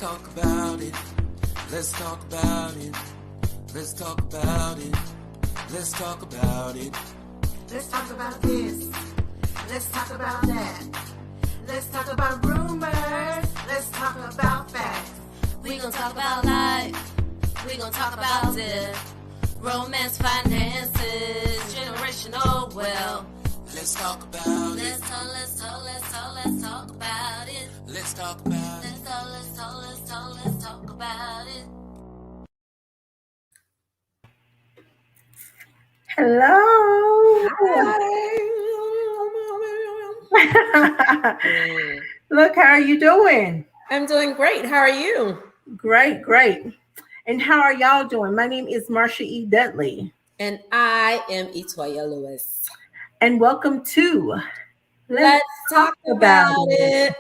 talk about it. Let's talk about it. Let's talk about it. Let's talk about it. Let's talk about this. Let's talk about that. Let's talk about rumors. Let's talk about facts. We gon' talk about life. We gon' talk about death. Romance, finances, generational wealth. Let's talk about it. Let's talk about it. Let's talk about it. Let's talk about it. Hello. Look, how are you doing? I'm doing great. How are you? Great. And how are y'all doing? My name is Marsha E. Dudley. And I am Etoya Lewis. And welcome to Let's Talk About It.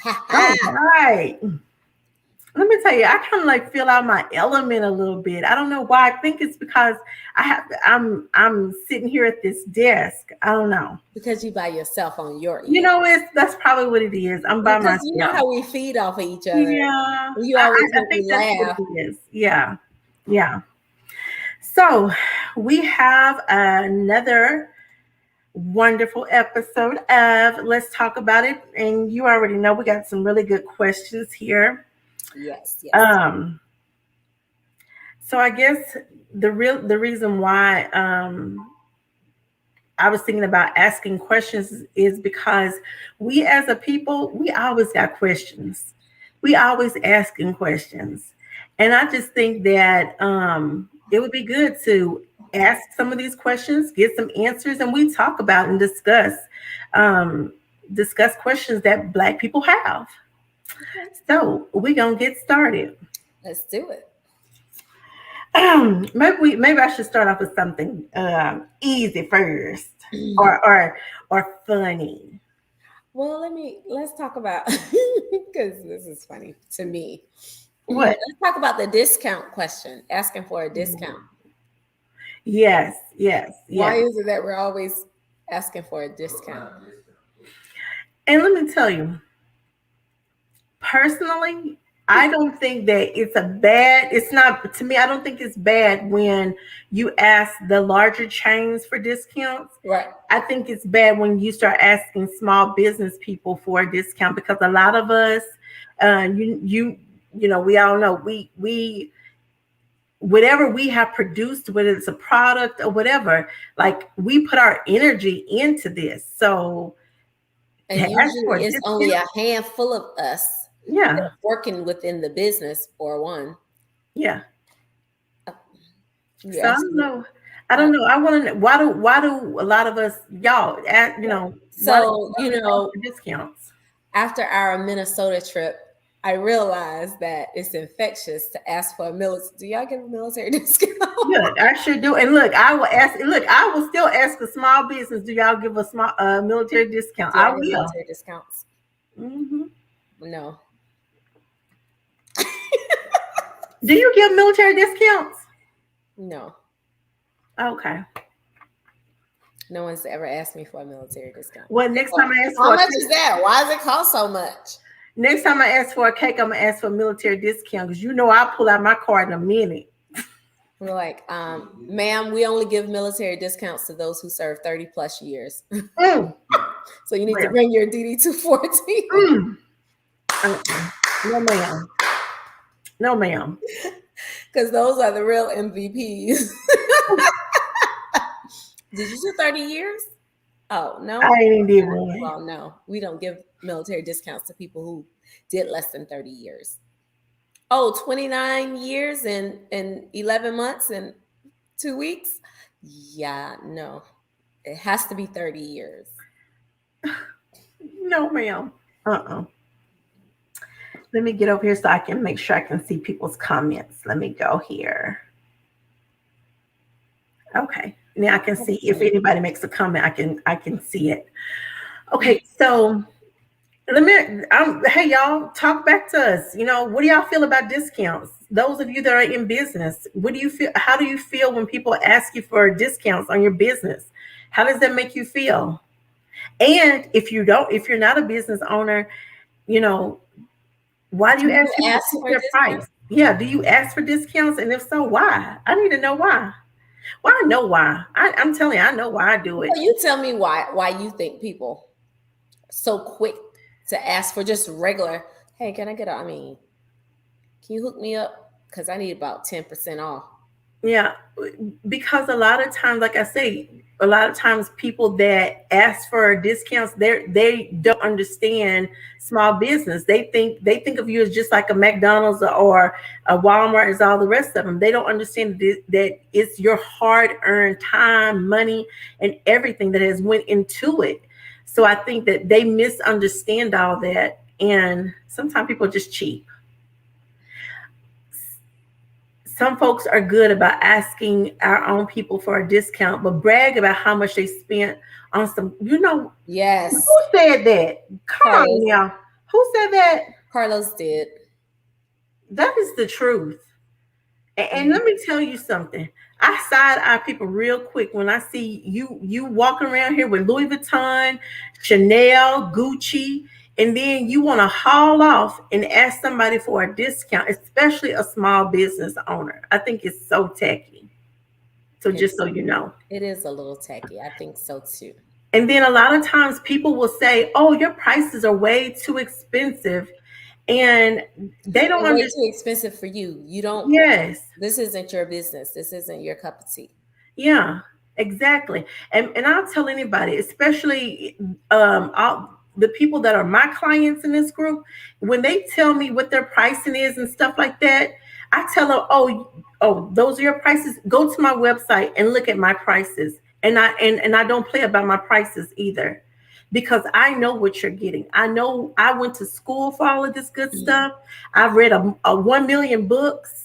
All right. Let me tell you, I kind of like feel out my element a little bit. I don't know why. I think it's because I'm sitting here at this desk. I don't know. Because you by yourself on your end. You know, that's probably what it is. I'm by myself. You know how we feed off of each other. Yeah. You always I think that's laugh. what it is. Yeah. So we have another wonderful episode of Let's Talk About It. And you already know we got some really good questions here. Yes. So I guess the reason why I was thinking about asking questions is because we as a people, we always got questions. We always asking questions. And I just think that it would be good to ask some of these questions, get some answers, and we talk about and discuss questions that Black people have. So we're gonna get started. Let's do it. Maybe I should start off with something easy first, or funny. Well, let's talk about because this is funny to me. What? Let's talk about the discount question. Asking for a discount. Yes. Why is it that we're always asking for a discount? And let me tell you, personally, I don't think that to me, I don't think it's bad when you ask the larger chains for discounts. Right. I think it's bad when you start asking small business people for a discount, because a lot of us, you know, we all know we whatever we have produced, whether it's a product or whatever, like we put our energy into this. So, and usually it's only a handful of us. Yeah, working within the business or one. Yeah. So I don't know. I want to know why do a lot of us, y'all, discounts? After our Minnesota trip, I realized that it's infectious to ask for a military. Do y'all give a military discount? Look, I sure do. And look, I will still ask a small business, do y'all give a small military discount? I will. Military discounts. Mm-hmm. No. Do you give military discounts? No. Okay. No one's ever asked me for a military discount. Well, next time I ask how much is that? Why does it cost so much? Next time I ask for a cake, I'm gonna ask for a military discount, because you know I'll pull out my card in a minute. We're like, ma'am, we only give military discounts to those who serve 30 plus years. So you need to bring your DD-214. No, ma'am. Because those are the real MVPs. Did you do 30 years? Oh, no. I didn't do one. Well, no. We don't give military discounts to people who did less than 30 years. Oh, 29 years and 11 months and 2 weeks? Yeah, no. It has to be 30 years. No, ma'am. Let me get over here so I can make sure I can see people's comments. Let me go here. Okay. Now I can see if anybody makes a comment, I can see it. Okay, so hey y'all, talk back to us. You know, what do y'all feel about discounts? Those of you that are in business, what do you feel? How do you feel when people ask you for discounts on your business? How does that make you feel? And if you're not a business owner, you know, Why do you ask people to ask pick for their discounts? price? Yeah, do you ask for discounts? And if so, why? I need to know why. Well, I know why. I'm telling you, I know why I do it. So you tell me why you think people so quick to ask for just regular, hey, can I get a, I mean, can you hook me up? Because I need about 10% off. Yeah, because a lot of times, like I say, a lot of times people that ask for discounts, they don't understand small business. They think of you as just like a McDonald's or a Walmart, as all the rest of them. They don't understand that it's your hard-earned time, money, and everything that has went into it. So I think that they misunderstand all that, and sometimes people just cheat. Some folks are good about asking our own people for a discount, but brag about how much they spent on some, Yes, who said that? Come Carlos. on now. Who said that? Carlos did. That is the truth. And let me tell you something. I side eye people real quick when I see you walking around here with Louis Vuitton, Chanel, Gucci, and then you want to haul off and ask somebody for a discount, especially a small business owner. I think it's so tacky. So just so you know. It is a little tacky. I think so too. And then a lot of times people will say, "Oh, your prices are way too expensive." And they don't Way understand. too expensive for you. You don't. Yes. This isn't your business. This isn't your cup of tea. Yeah, exactly. And I'll tell anybody, especially all the people that are my clients in this group, when they tell me what their pricing is and stuff like that, I tell them, oh, those are your prices. Go to my website and look at my prices. And I don't play about my prices either. Because I know what you're getting. I know I went to school for all of this good stuff. I've read a 1 million books.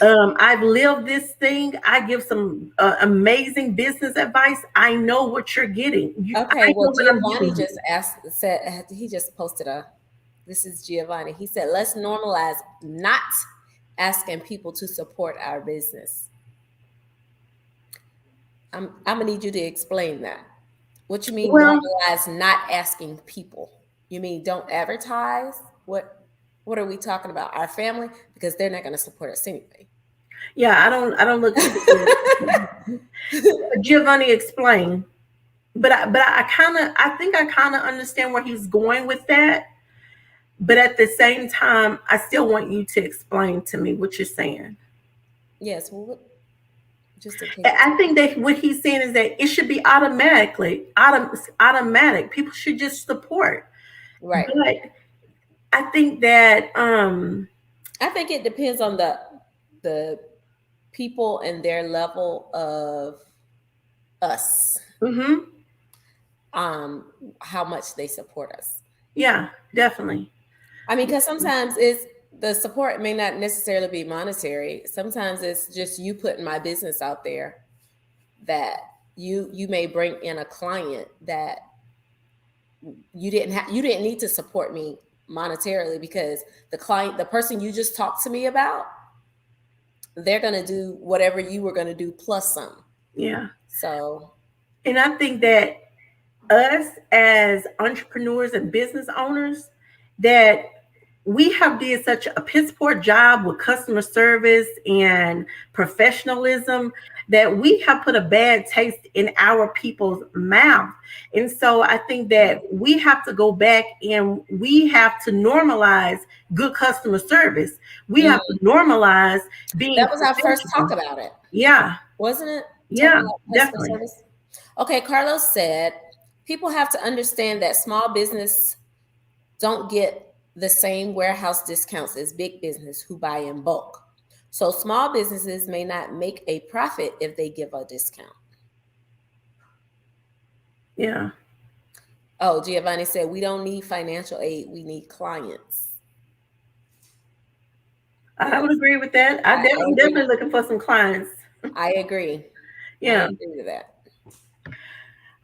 I've lived this thing. I give some amazing business advice. I know what you're getting. Okay, I know well, what I'm Giovanni giving just said, he just posted this is Giovanni. He said, let's normalize not asking people to support our business. I'm gonna need you to explain that. What you mean Well, normalize not asking people? You mean don't advertise? What are we talking about? Our family? Because they're not gonna support us anyway. yeah, I don't look Giovanni explain. But I think I kind of understand where he's going with that. But at the same time, I still want you to explain to me what you're saying. Yes, well, just in case. I think that what he's saying is that it should be automatic. People should just support. Right. But I think that I think it depends on the people and their level of us. mm-hmm. How much they support us. Yeah, definitely. I mean, because sometimes it's the support may not necessarily be monetary. Sometimes it's just you putting my business out there that you may bring in a client that you didn't need to support me monetarily because the person you just talked to me about, they're going to do whatever you were going to do plus some. Yeah. So, and I think that us as entrepreneurs and business owners, that we have did such a piss poor job with customer service and professionalism that we have put a bad taste in our people's mouth. And so I think that we have to go back and we have to normalize good customer service. We have to normalize being. That was our first talk about it. Yeah. Wasn't it? Yeah, definitely. Service? Okay, Carlos said, people have to understand that small business don't get the same warehouse discounts as big business who buy in bulk. So small businesses may not make a profit if they give a discount. Yeah. Oh, Giovanni said, we don't need financial aid. We need clients. I would agree with that. I'm definitely looking for some clients. I agree. Yeah. I agree with that.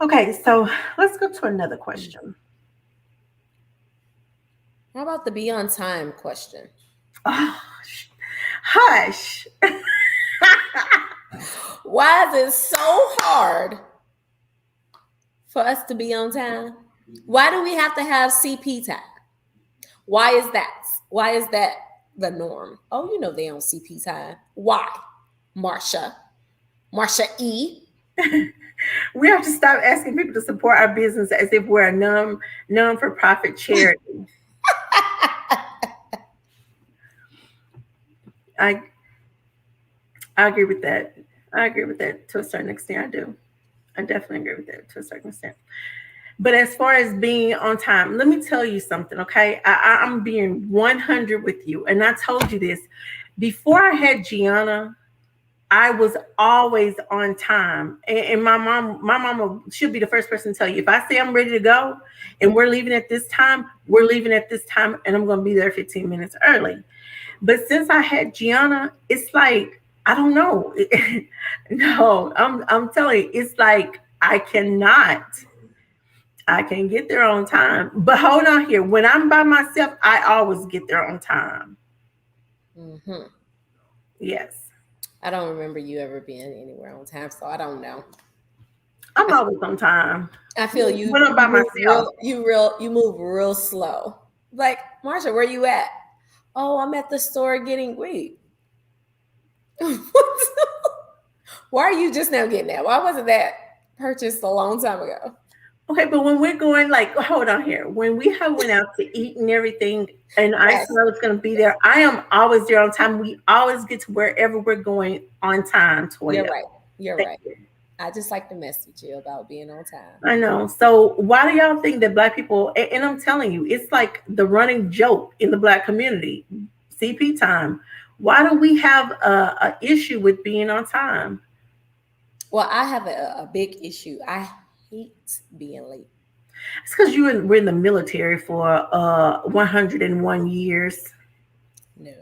Okay, so let's go to another question. How about the be on time question? Oh, hush. Why is it so hard for us to be on time? Why do we have to have CP time? Why is that? Why is that the norm? Oh, you know they on CP time. Why? Marsha E. We have to stop asking people to support our business as if we're a non-for-profit charity. I agree with that. I agree with that to a certain extent. I do. I definitely agree with that to a certain extent. But as far as being on time, let me tell you something, okay? I'm being 100 with you. And I told you this. Before I had Gianna, I was always on time. And my mama should be the first person to tell you. If I say I'm ready to go and we're leaving at this time, we're leaving at this time and I'm going to be there 15 minutes early. But since I had Gianna, it's like, I don't know. No, I'm telling you, it's like I can get there on time. But hold on here. When I'm by myself, I always get there on time. Mm-hmm. Yes. I don't remember you ever being anywhere on time, so I don't know. I'm always on time. I feel you when I'm by myself. You move real slow. Like, Marsha, where you at? Oh, I'm at the store getting wait. Why are you just now getting that? Why wasn't that purchased a long time ago? Okay, but when we're going, like, hold on here. When we have went out to eat and everything, and I said I was going to be there, I am always there on time. We always get to wherever we're going on time. Toya. You're right. You're right. I just like to message you about being on time. I know. So why do y'all think that Black people, and I'm telling you, it's like the running joke in the Black community, CP time. Why do we have a issue with being on time? Well, I have a big issue. I hate being late. It's because we're in the military for 101 years. No.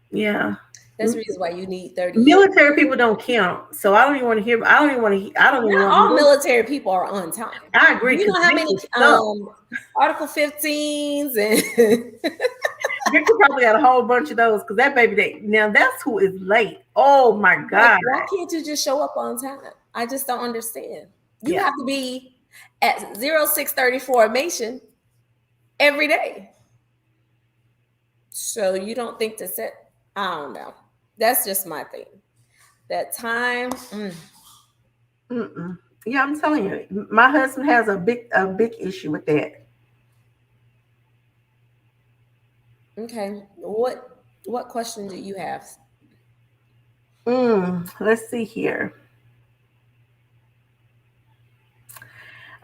Yeah. That's the reason why you need 30 military years. People don't count. So I don't even want to hear. I don't even want to. I don't even Not want all military people are on time. I agree. You know how many Article 15s and Victor probably got a whole bunch of those because that baby. Now that's who is late. Oh my God! Like, why can't you just show up on time? I just don't understand. You have to be at 0630 formation every day. So you don't think to set? I don't know. That's just my thing. That time. Yeah, I'm telling you, my husband has a big issue with that. Okay. What question do you have? Let's see here.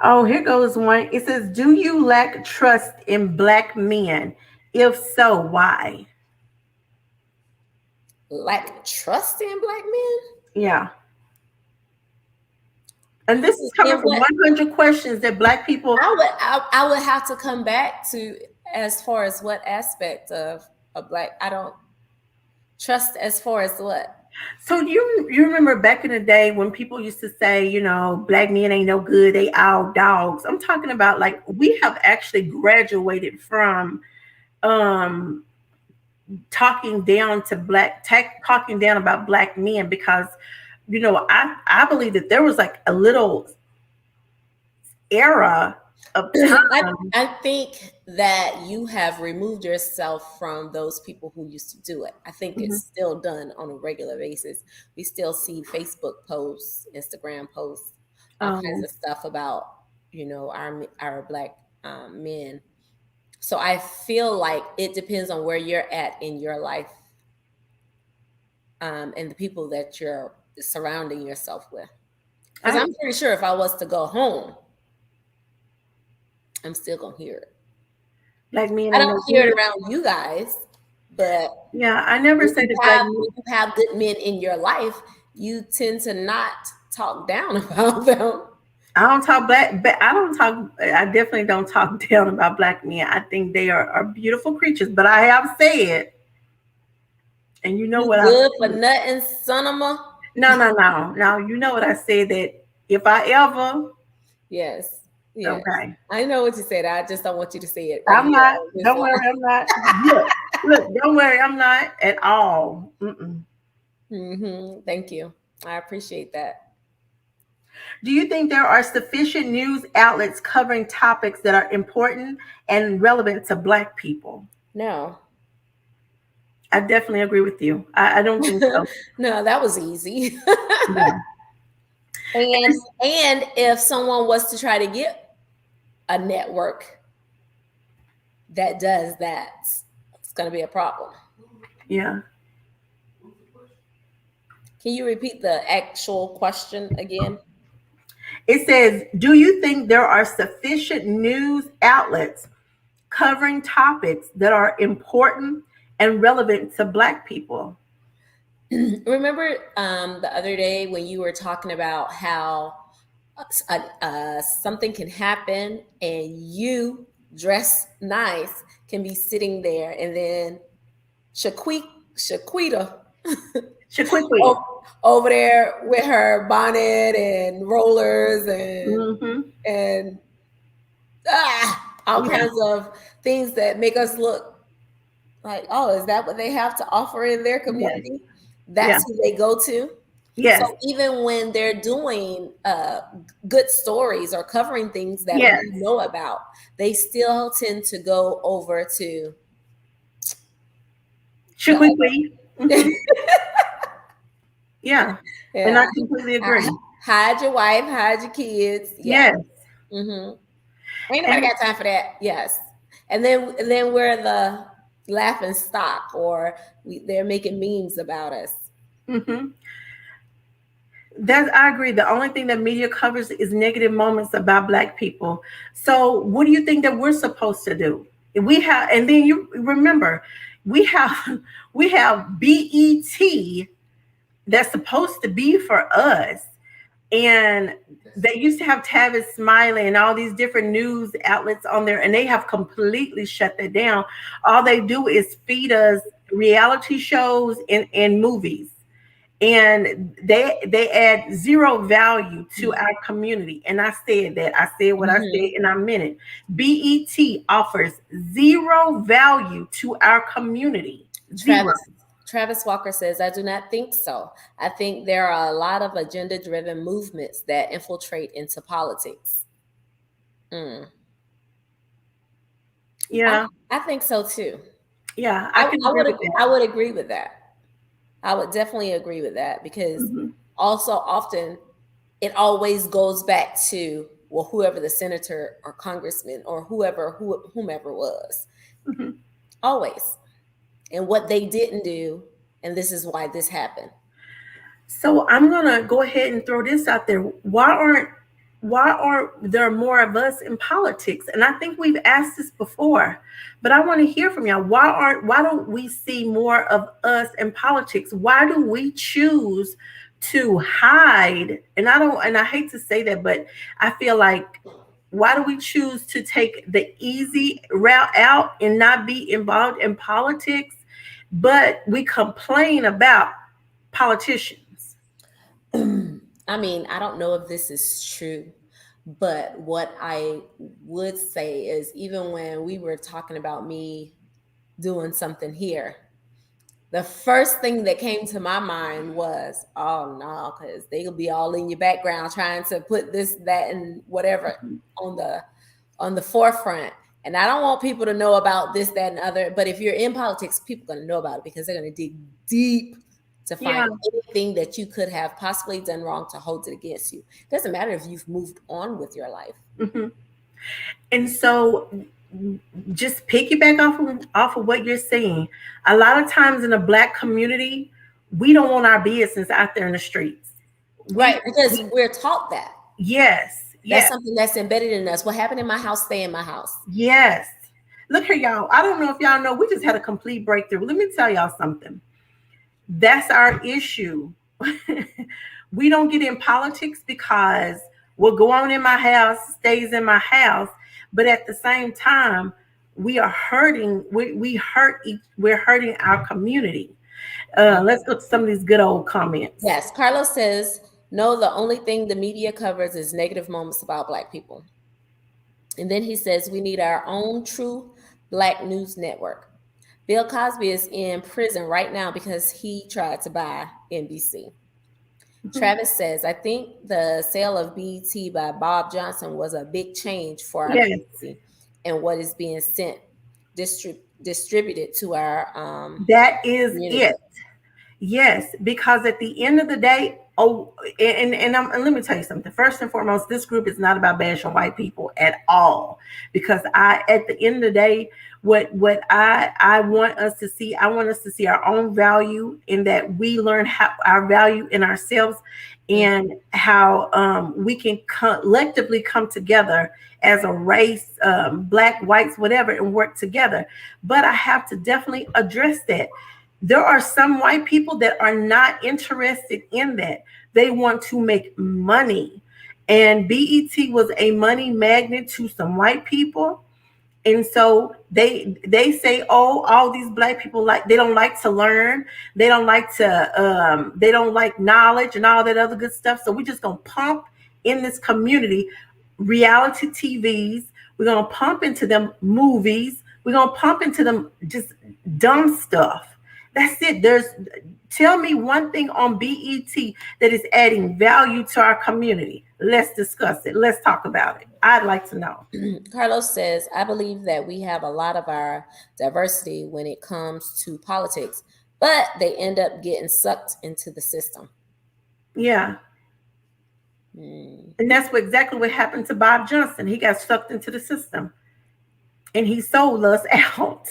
Oh, here goes one. It says, do you lack trust in Black men? If so, why? Lack trust in Black men? Yeah. And this is coming from 100 questions that Black people. I would have to come back to as far as what aspect of a Black. I don't trust as far as what. So you remember back in the day when people used to say, you know, Black men ain't no good, they all dogs. I'm talking about like we have actually graduated from talking down about Black men because, you know, I believe that there was like a little era of time. I think that you have removed yourself from those people who used to do it. I think it's still done on a regular basis. We still see Facebook posts, Instagram posts, all kinds of stuff about, you know, our Black men. So I feel like it depends on where you're at in your life and the people that you're surrounding yourself with. Because I'm pretty sure if I was to go home, I'm still gonna hear it. Black men. I don't hear it around you guys, but yeah, I never said that. When you have good men in your life, you tend to not talk down about them. I definitely don't talk down about Black men. I think they are beautiful creatures, but I have said, and you know what? Good for nothing, son of a. No. You know what I said, that if I ever. Yes. Yeah. Okay. I know what you said. I just don't want you to say it. Right I'm not. Don't worry, I'm not. Look, don't worry, I'm not at all. Thank you. I appreciate that. Do you think there are sufficient news outlets covering topics that are important and relevant to Black people? No. I definitely agree with you. I don't think so. No, that was easy. Yeah. And if someone was to try to get a network that does that, it's going to be a problem. Yeah. Can you repeat the actual question again? It says, do you think there are sufficient news outlets covering topics that are important and relevant to Black people? Remember the other day when you were talking about how something can happen and you dress nice can be sitting there, and then Shaquita Shaquiqui. over there with her bonnet and rollers Mm-hmm. and all Yeah. kinds of things that make us look like, oh, is that what they have to offer in their Yes. community? Yeah. That's who they go to. So Yes. even when they're doing good stories or covering things that Yes. we know about, they still tend to go over to the Shaquiqui. other. Mm-hmm. Yeah. And Yeah. I completely agree. Hide your wife, hide your kids. Yeah. Yes. Mm-hmm. Ain't nobody And got time for that. Yes. And then we're the laughing stock, or they're making memes about us. mhm. That I agree. The only thing that media covers is negative moments about Black people. So what do you think that we're supposed to do? We have, and then you remember, we have we have BET that's supposed to be for us. And they used to have Tavis Smiley and all these different news outlets on there, and they have completely shut that down. All they do is feed us reality shows and movies, and they add zero value to our community. And I said that. I said what I said, and I meant it. BET offers zero value to our community. Zero. Travis Walker says, I do not think so. I think there are a lot of agenda driven movements that infiltrate into politics. Yeah. I think so too. Yeah. I can agree with that. I would agree with that. I would definitely agree with that, because Mhm. also often it always goes back to, well, whoever the senator or congressman or whomever was. Mhm. Always. And what they didn't do, and this is why this happened. So I'm gonna go ahead and throw this out there. Why aren't there more of us in politics? And I think we've asked this before, but I want to hear from y'all. Why don't we see more of us in politics? Why do we choose to hide? And I hate to say that, but I feel like, why do we choose to take the easy route out and not be involved in politics, but we complain about politicians? I mean, I don't know if this is true, but what I would say is, even when we were talking about me doing something here, the first thing that came to my mind was, oh no, because they'll be all in your background trying to put this, that, and whatever on the forefront. And I don't want people to know about this, that, and other. But if you're in politics, people are going to know about it, because they're going to dig deep to find anything that you could have possibly done wrong to hold it against you. It doesn't matter if you've moved on with your life. Mm-hmm. And so, just piggyback off of what you're saying. A lot of times in the Black community, we don't want our business out there in the streets. Right, because we're taught that. Yes. That's something that's embedded in us. What happened in my house, stay in my house. Yes. Look here, y'all. I don't know if y'all know, we just had a complete breakthrough. Let me tell y'all something. That's our issue. We don't get in politics because what go on in my house stays in my house. But at the same time, we are hurting. We're hurting our community. Let's go to some of these good old comments. Yes. Carlos says, no, the only thing the media covers is negative moments about Black people. And then he says, we need our own true Black news network. Bill Cosby is in prison right now because he tried to buy NBC. Mm-hmm. Travis says, I think the sale of BET by Bob Johnson was a big change for our community and what is being sent distributed to our That is community. it. Yes, because at the end of the day, and let me tell you something. First and foremost, this group is not about bashing white people at all. Because at the end of the day, what I want us to see, I want us to see our own value in that we learn how our value in ourselves, and how we can collectively come together as a race, black, whites, whatever, and work together. But I have to definitely address that there are some white people that are not interested in that. They want to make money. And BET was a money magnet to some white people. And so they say, oh, all these black people, like, they don't like to learn, they don't like to they don't like knowledge and all that other good stuff. So we're just gonna pump in this community reality TVs, we're gonna pump into them movies, we're gonna pump into them just dumb stuff. That's it. Tell me one thing on BET that is adding value to our community. Let's discuss it. Let's talk about it. I'd like to know. Carlos says, I believe that we have a lot of our diversity when it comes to politics, but they end up getting sucked into the system. Yeah. And that's exactly what happened to Bob Johnson. He got sucked into the system and he sold us out.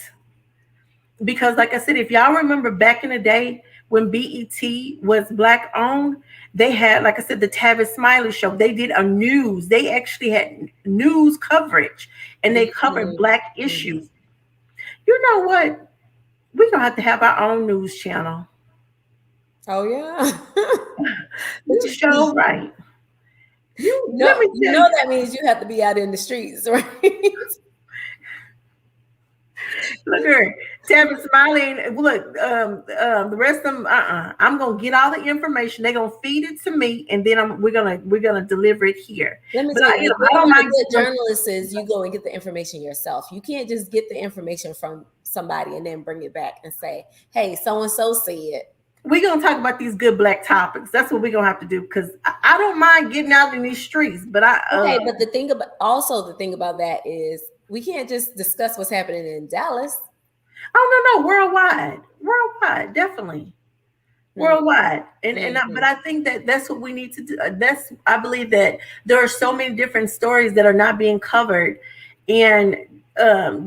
Because like I said, if y'all remember back in the day when BET was black owned, they had, like I said, the Tavis Smiley show. They did a news. They actually had news coverage and they covered black issues. You know what? We're going to have our own news channel. Oh, yeah. You show right. You know that means you have to be out in the streets, right? Look here, Tavis Smiley. Look, the rest of them. I'm gonna get all the information. They're gonna feed it to me, and then we're gonna deliver it here. Let me tell you, I don't mind. Good journalist is you go and get the information yourself. You can't just get the information from somebody and then bring it back and say, "Hey, so and so said." We're gonna talk about these good black topics. That's what we're gonna have to do, because I don't mind getting out in these streets, but okay. But the thing about that is, we can't just discuss what's happening in Dallas. Oh, no, worldwide, definitely. Worldwide. But I think that's what we need to do. I believe that there are so many different stories that are not being covered. And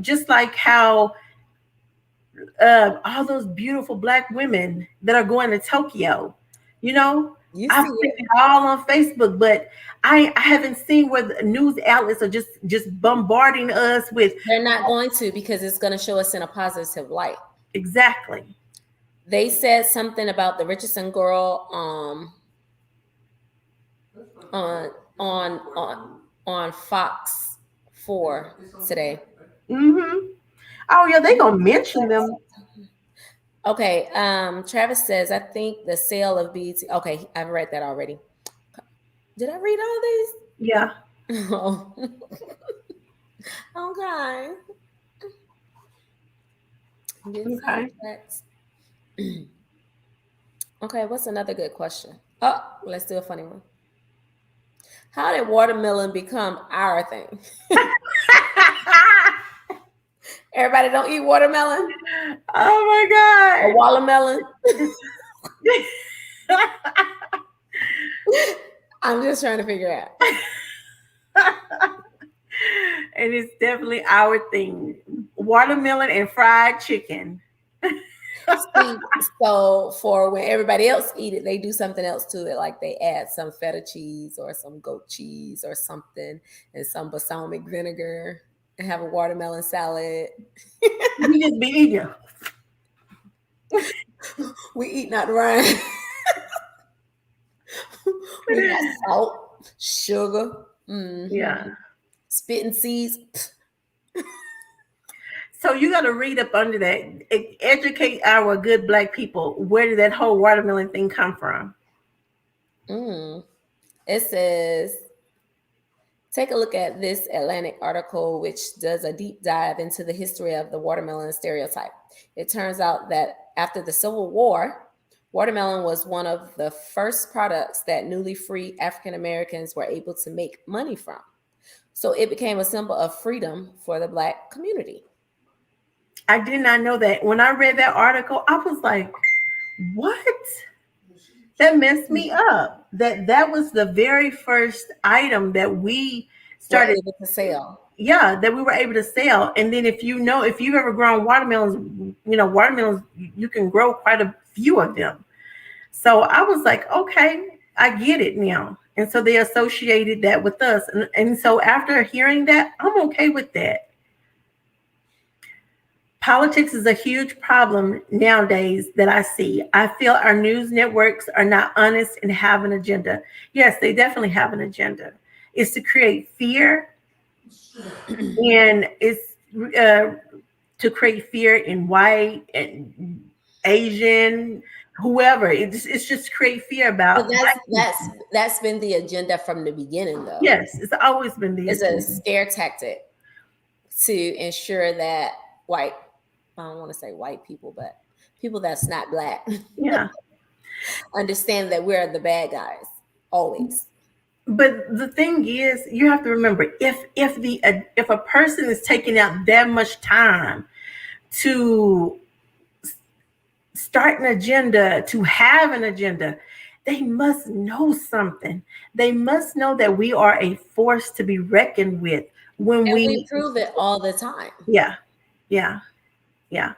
just like how all those beautiful black women that are going to Tokyo, I've seen it all on Facebook, but I haven't seen where the news outlets are just bombarding us with. They're not going to, because it's going to show us in a positive light. Exactly. They said something about the Richardson girl on Fox 4 today. Oh yeah, they gonna mention them. Okay. Travis says, I think the sale of BET. Okay, I've read that already. Did I read all these? Yeah. Oh. Okay. Okay, what's another good question? Oh, let's do a funny one. How did watermelon become our thing? Everybody don't eat watermelon? Oh my God. A watermelon? I'm just trying to figure out. And it's definitely our thing. Watermelon and fried chicken. So for when everybody else eat it, they do something else to it. Like they add some feta cheese or some goat cheese or something and some balsamic vinegar and have a watermelon salad. We just be eating. We eat not right. We got salt, sugar, yeah, spitting seeds. So you got to read up under that. Educate our good black people. Where did that whole watermelon thing come from? It says, take a look at this Atlantic article, which does a deep dive into the history of the watermelon stereotype. It turns out that after the Civil War, watermelon was one of the first products that newly free African Americans were able to make money from. So it became a symbol of freedom for the Black community. I did not know that. When I read that article, I was like, what? That messed me up. That was the very first item that we We're started, able to sell. yeah, that we were able to sell. And then if you've ever grown watermelons, watermelons, you can grow quite a few of them. So I was like, okay, I get it now. And so they associated that with us. And so after hearing that, I'm okay with that. Politics is a huge problem nowadays that I see. I feel our news networks are not honest and have an agenda. Yes, they definitely have an agenda. It's to create fear, and it's to create fear in white and Asian, whoever. It's just to create fear But about that's black that's people. that's been the agenda from the beginning, though. Yes, it's always been the It's a agenda. scare tactic to ensure that white, I don't want to say white people, but people that's not black Yeah. understand that we're the bad guys always. But the thing is, you have to remember, if a person is taking out that much time to start an agenda, to have an agenda, they must know something. They must know that we are a force to be reckoned with when And we we, prove it all the time. yeah, yeah, yeah.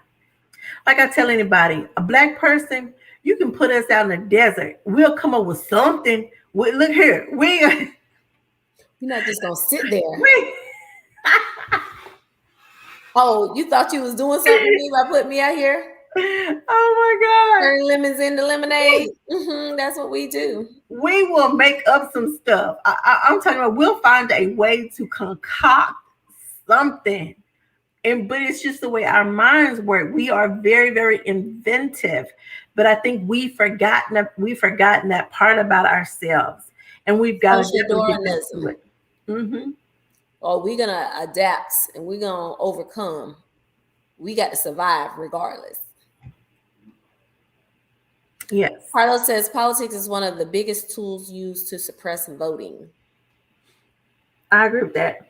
Like I tell anybody, a black person, you can put us out in the desert. We'll come up with something. Look here, You're not just gonna sit there. we Oh, you thought you was doing something to me by putting me out here? oh my God. Turn lemons into lemonade. That's what we do. We will make up some stuff. I'm talking about we'll find a way to concoct something. But it's just the way our minds work. We are very, very inventive. But I think we've forgotten that part about ourselves. And we've got to Social definitely get back to Darwinism. it. Hmm. Or we're gonna adapt and we're gonna overcome. We got to survive regardless. Yes. Carlos says politics is one of the biggest tools used to suppress voting. I agree with that.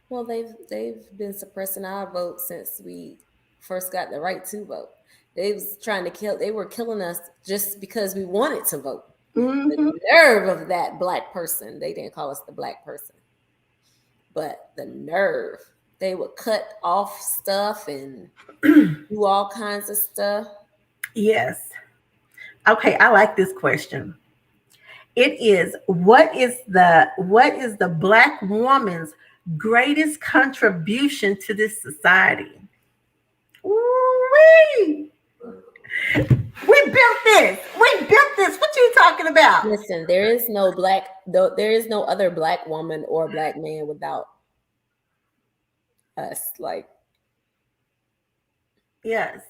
Well, they've been suppressing our vote since we first got the right to vote. They were killing us just because we wanted to vote. Hmm. The nerve of that black person. They didn't call us the black person, but the nerve. They would cut off stuff and do all kinds of stuff. Yes. Okay, I like this question. It is what is the black woman's greatest contribution to this society? Ooh-wee. We built this. We built this. What you talking about? Listen, there is no other black woman or black man without us. Like, Yes.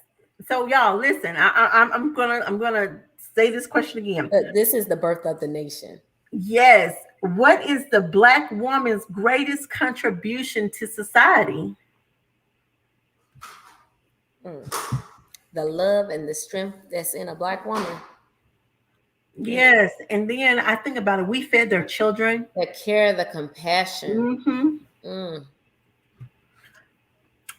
So y'all listen. I'm gonna say this question again. this is the birth of the nation. Yes. What is the black woman's greatest contribution to society? The love and the strength that's in a black woman. Yes. And then I think about it. We fed their children. The care, the compassion. Hmm.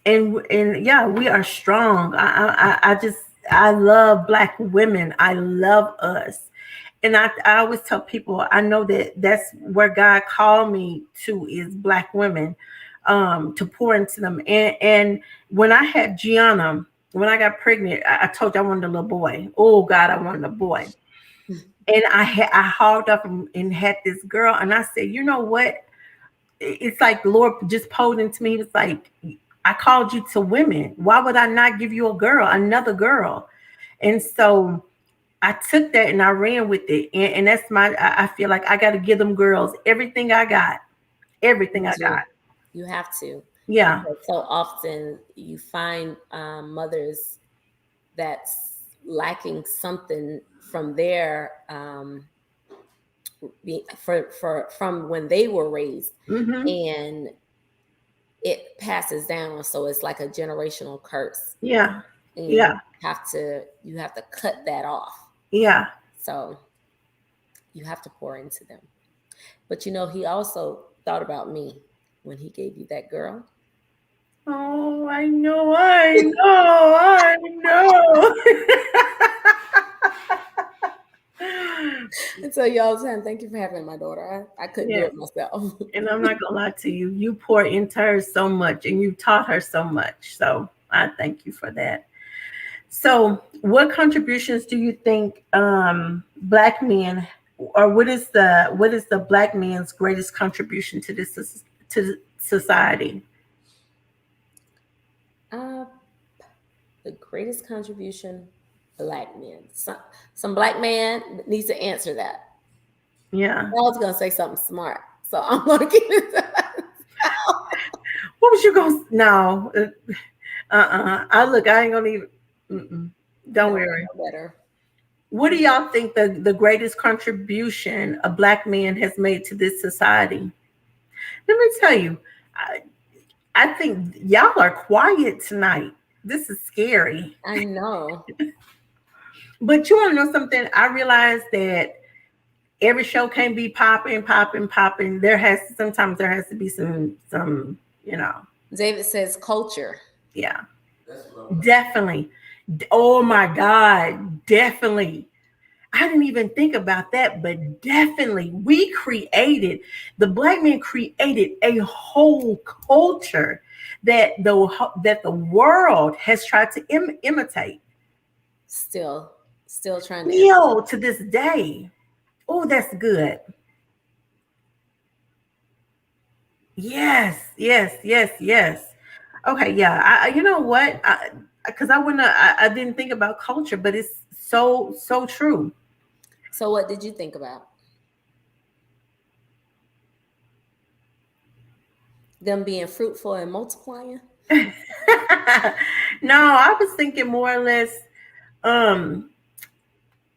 And yeah, we are strong. I love black women. I love us. And I always tell people, I know that that's where God called me to, is black women, to pour into them. And when I had Gianna, when I got pregnant, I told you I wanted a little boy. Oh God, I wanted a boy. And I hauled up and had this girl, and I said, you know what? It's like the Lord just pulled into me. He was like, I called you to women. Why would I not give you another girl? And so I took that and I ran with it. And that's I feel like I got to give them girls everything I got. Everything I got. You have to. Yeah. Because so often you find mothers that's lacking something from their from when they were raised, and it passes down. So it's like a generational curse. Yeah. And Yeah. you have to cut that off. Yeah. So you have to pour into them. But you know, he also thought about me when he gave you that girl. Oh, I know, I know. And so y'all saying, thank you for having my daughter. I couldn't do Yes. it myself. And I'm not gonna lie to you, you pour into her so much and you taught her so much. So I thank you for that. So what contributions do you think black men, or what is the black man's greatest contribution to to society? uh, the greatest contribution, black men. Some black man needs to answer that. Yeah. I was gonna say something smart, so I'm gonna keep it to myself. What was you going to no? I ain't gonna even don't No, worry. no better. What do y'all think the greatest contribution a black man has made to this society? Let me tell you, I, I think y'all are quiet tonight. This is scary. I know. But you want to know something? I realized that every show can't be popping, popping, popping. Sometimes there has to be some, David says culture. yeah, definitely. Oh my God, definitely. I didn't even think about that, but definitely the black man created a whole culture that the world has tried to imitate. Still trying to Still to this day. Oh, that's good. Yes, yes, yes, yes. Okay, yeah. You know what? Because I didn't think about culture, but it's so true. So what did you think about? Them being fruitful and multiplying? No, I was thinking more or less um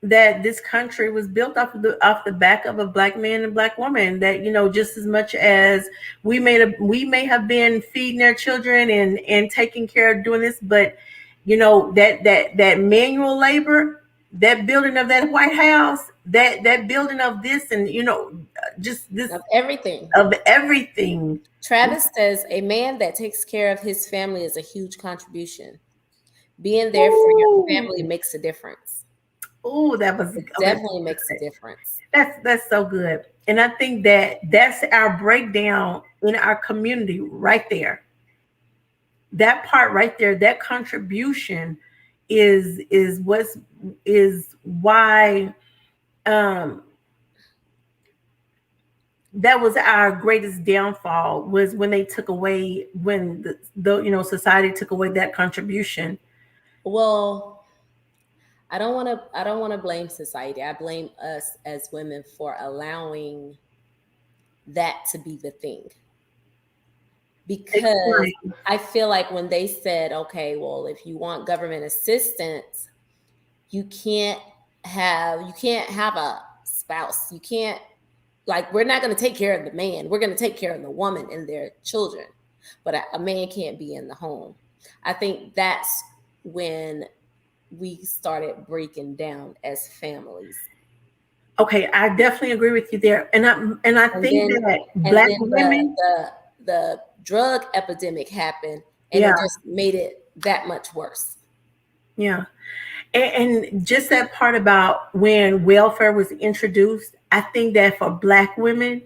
that this country was built off the back of a black man and black woman, that just as much as we may have been feeding their children and taking care of doing this, but that manual labor, that building of that White House, that building of this, and just this Of everything. of everything. Travis says a man that takes care of his family is a huge contribution. Being there for your family Ooh, makes a difference. ooh, that was It okay. definitely makes a difference. That's so good. And I think that's our breakdown in our community right there. That part right there, that contribution is why um that was our greatest downfall, was when they took away, when the society took away that contribution. Well, I don't want to blame society. I blame us as women for allowing that to be the thing. Because Explain. I feel like when they said, okay, well, if you want government assistance, you can't have a spouse. You can't, like, we're not going to take care of the man. We're going to take care of the woman and their children. But a man can't be in the home. I think that's when we started breaking down as families. Okay, I definitely agree with you there. And I And think then that and black then women, the drug epidemic happened, and yeah, it just made it that much worse. yeah. And just that part about when welfare was introduced, I think that for black women,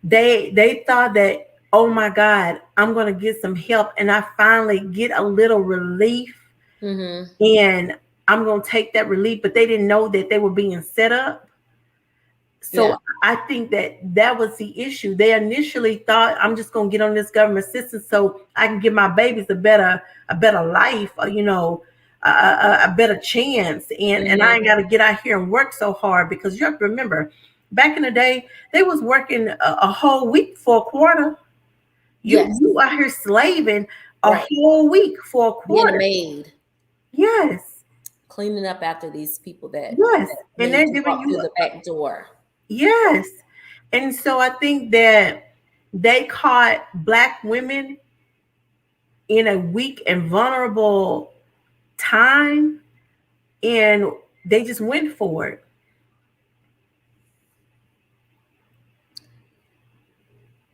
they thought that, oh my God, I'm gonna get some help and I finally get a little relief, Hmm. and I'm gonna take that relief, but they didn't know that they were being set up. Yeah. So I think that was the issue. They initially thought, I'm just gonna get on this government assistance so I can give my babies a better life, or a better chance, and I Hmm. ain't got to get out here and work so hard, because you have to remember, back in the day, they was working a whole week for a quarter. You Yes. you out here slaving a Right. whole week for a Being a quarter. maid, Yes, cleaning up after these people yes, that and made they're you giving walk through you the back door. yes. And so I think that they caught black women in a weak and vulnerable time, and they just went for it.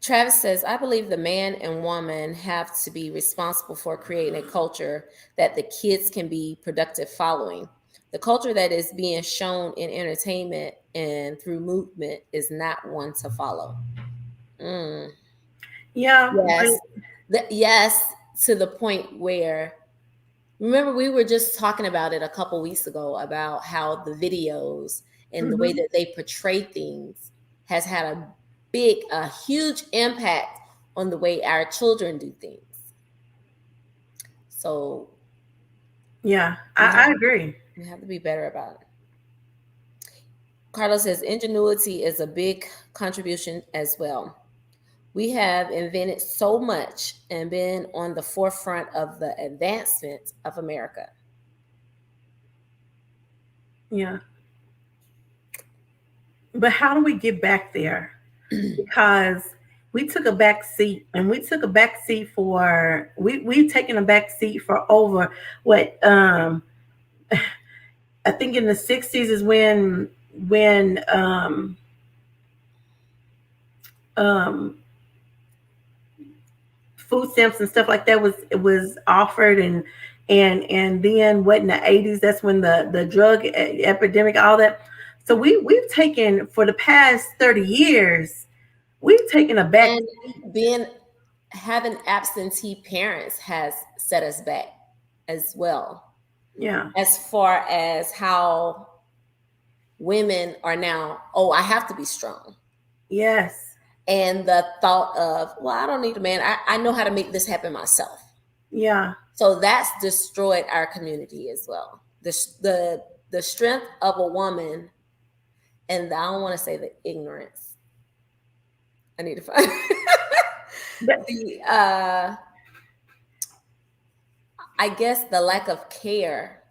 Travis says, I believe the man and woman have to be responsible for creating a culture that the kids can be productive following. The culture that is being shown in entertainment and through movement is not one to follow. Mm. Yeah, Yes. Yes, to the point where, remember, we were just talking about it a couple weeks ago about how the videos and the way that they portray things has had a huge impact on the way our children do things. So yeah, I agree. we have to be better about it. Carlos says ingenuity is a big contribution as well. We have invented so much and been on the forefront of the advancement of America. Yeah. But how do we get back there? Because we took a back seat, and we took a back seat for we've taken a back seat for over what I think in the 60s is when um food stamps and stuff like that was offered, and then what in the 80s, that's when the drug epidemic, all that. So we've taken, for the past 30 years, we've taken a back. And having absentee parents has set us back as well. Yeah. As far as how women are now, oh, I have to be strong. Yes. And the thought of, well, I don't need a man. I know how to make this happen myself. Yeah. So that's destroyed our community as well. The strength of a woman, and I don't want to say the ignorance. I need to find I guess the lack of care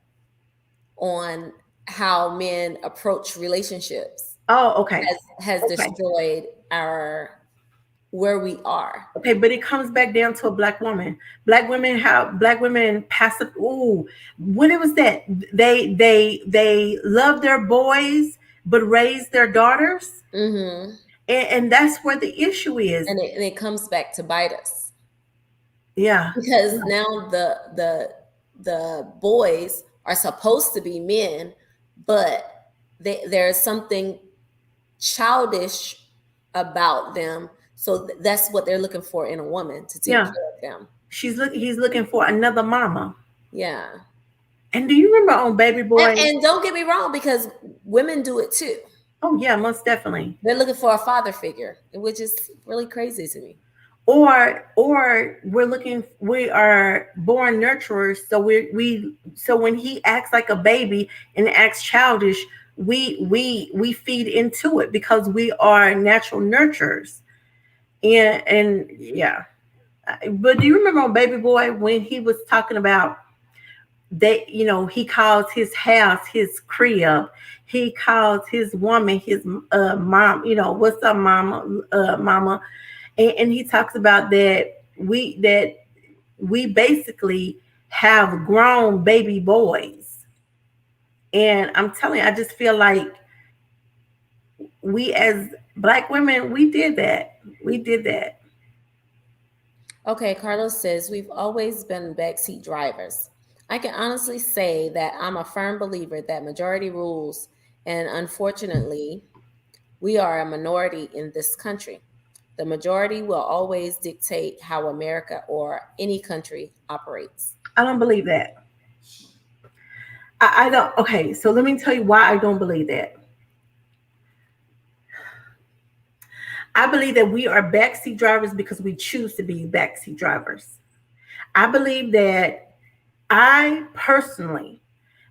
on how men approach relationships. Oh, okay. Has destroyed where we are. Okay, but it comes back down to a black woman. Black women passive. Ooh, what it was that they love their boys but raise their daughters, and that's where the issue is. And it comes back to bite us. Yeah, because now the boys are supposed to be men, but there's something childish about them. So that's what they're looking for in a woman, to take care of them. He's looking for another mama. Yeah. And do you remember on Baby Boy? And don't get me wrong, because women do it too. Oh yeah, most definitely. They're looking for a father figure, which is really crazy to me. Or we are born nurturers. So when he acts like a baby and acts childish, we feed into it because we are natural nurturers. And yeah. But do you remember on Baby Boy when he was talking about he calls his house his crib, he calls his woman his mom, what's up, mama, and he talks about that we basically have grown baby boys. And I'm telling you, I just feel like we as black women, we did that. Okay, Carlos says, we've always been backseat drivers. I can honestly say that I'm a firm believer that majority rules, and unfortunately, we are a minority in this country. The majority will always dictate how America or any country operates. I don't believe that. I don't. Okay, so let me tell you why I don't believe that. I believe that we are backseat drivers because we choose to be backseat drivers. I believe that I personally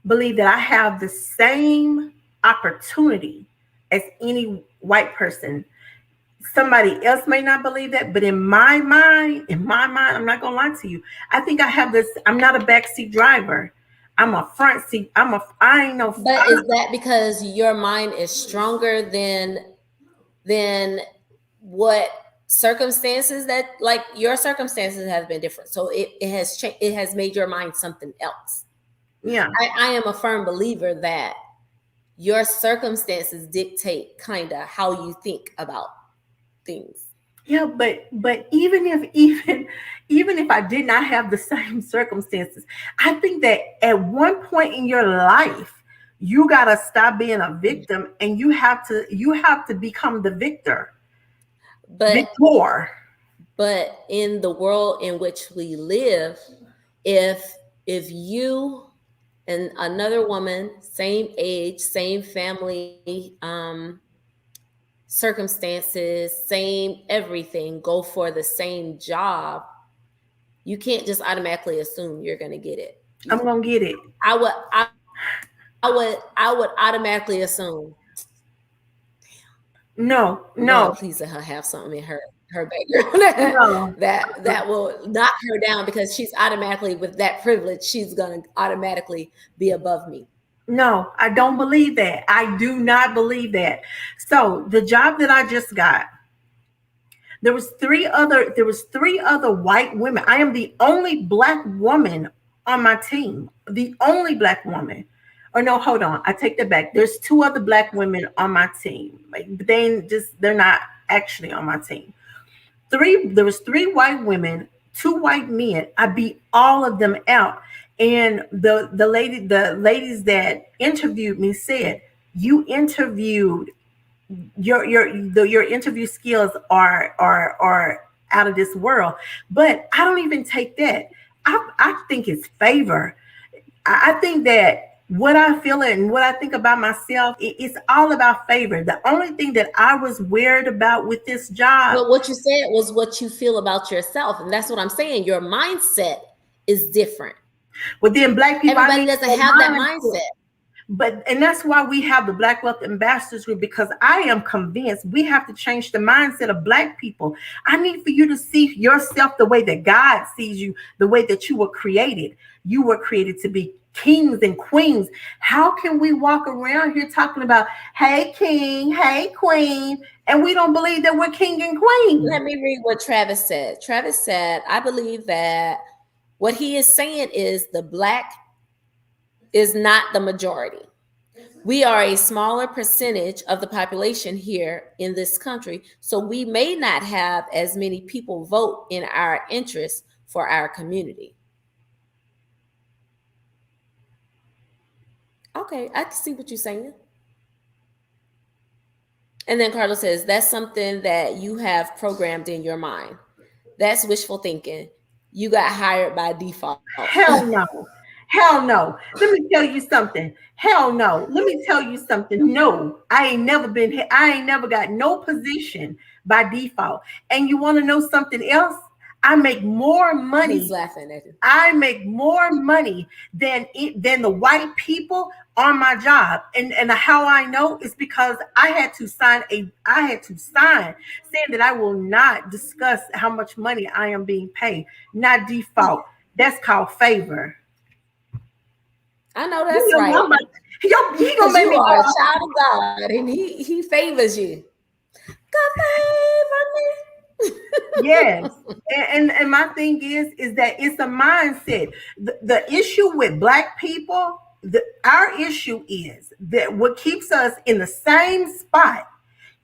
believe that I have the same opportunity as any white person. Somebody else may not believe that, but in my mind, I'm not gonna lie to you. I think I have this. I'm not a backseat driver. I'm a front seat. I ain't no. But is that because your mind is stronger than what circumstances that, like, your circumstances have been different, so it has changed, it has made your mind something else? Yeah, I am a firm believer that your circumstances dictate kind of how you think about things. Yeah, but even if I did not have the same circumstances, I think that at one point in your life, you gotta stop being a victim and you have to become the But victor. in the world in which we live, if you and another woman, same age, same family, circumstances, same everything, go for the same job, you can't just automatically assume you're going to get it. I'm gonna get it. I would automatically assume, No, Lord, no, please let her have something in her background no, that will knock her down, because she's automatically, with that privilege, she's going to automatically be above me. no. I don't believe that. I do not believe that. So the job that I just got, there was three other white women. I am the only black woman on my team. The only black woman. Or no, hold on. I take that back. There's two other black women on my team. Like they're not actually on my team. There was three white women, two white men. I beat all of them out. And the ladies that interviewed me said, you interviewed your interview skills are out of this world. But I don't even take that. I think it's favor. I think that what I feel and what I think about myself, it's all about favor. The only thing that I was worried about with this job. But what you said was what you feel about yourself, and that's what I'm saying. Your mindset is different. But then black people, Everybody doesn't have that mindset. And that's why we have the Black Wealth Ambassadors Group, because I am convinced we have to change the mindset of black people. I need for you to see yourself the way that God sees you, the way that you were created. You were created to be kings and queens. How can we walk around here talking about, hey, king, hey, queen, and we don't believe that we're king and queen? Let me read what Travis said. Travis said, I believe that what he is saying is the black is not the majority. We are a smaller percentage of the population here in this country, so we may not have as many people vote in our interest for our community. Okay, I can see what you're saying. And then Carlos says, that's something that you have programmed in your mind. That's wishful thinking. You got hired by default. Hell no. Hell no. Let me tell you something. Hell no. Let me tell you something. No, I ain't never got no position by default. And you want to know something else? I make more money. He's laughing at you. I make more money than the white people on my job. And how I know is because I had to sign saying that I will not discuss how much money I am being paid. Not default. That's called favor. I know that's right. He gonna make you me are a child of God, and he favors you. God favor me. Yes. And my thing is that it's a mindset. The issue with black people, our issue is that what keeps us in the same spot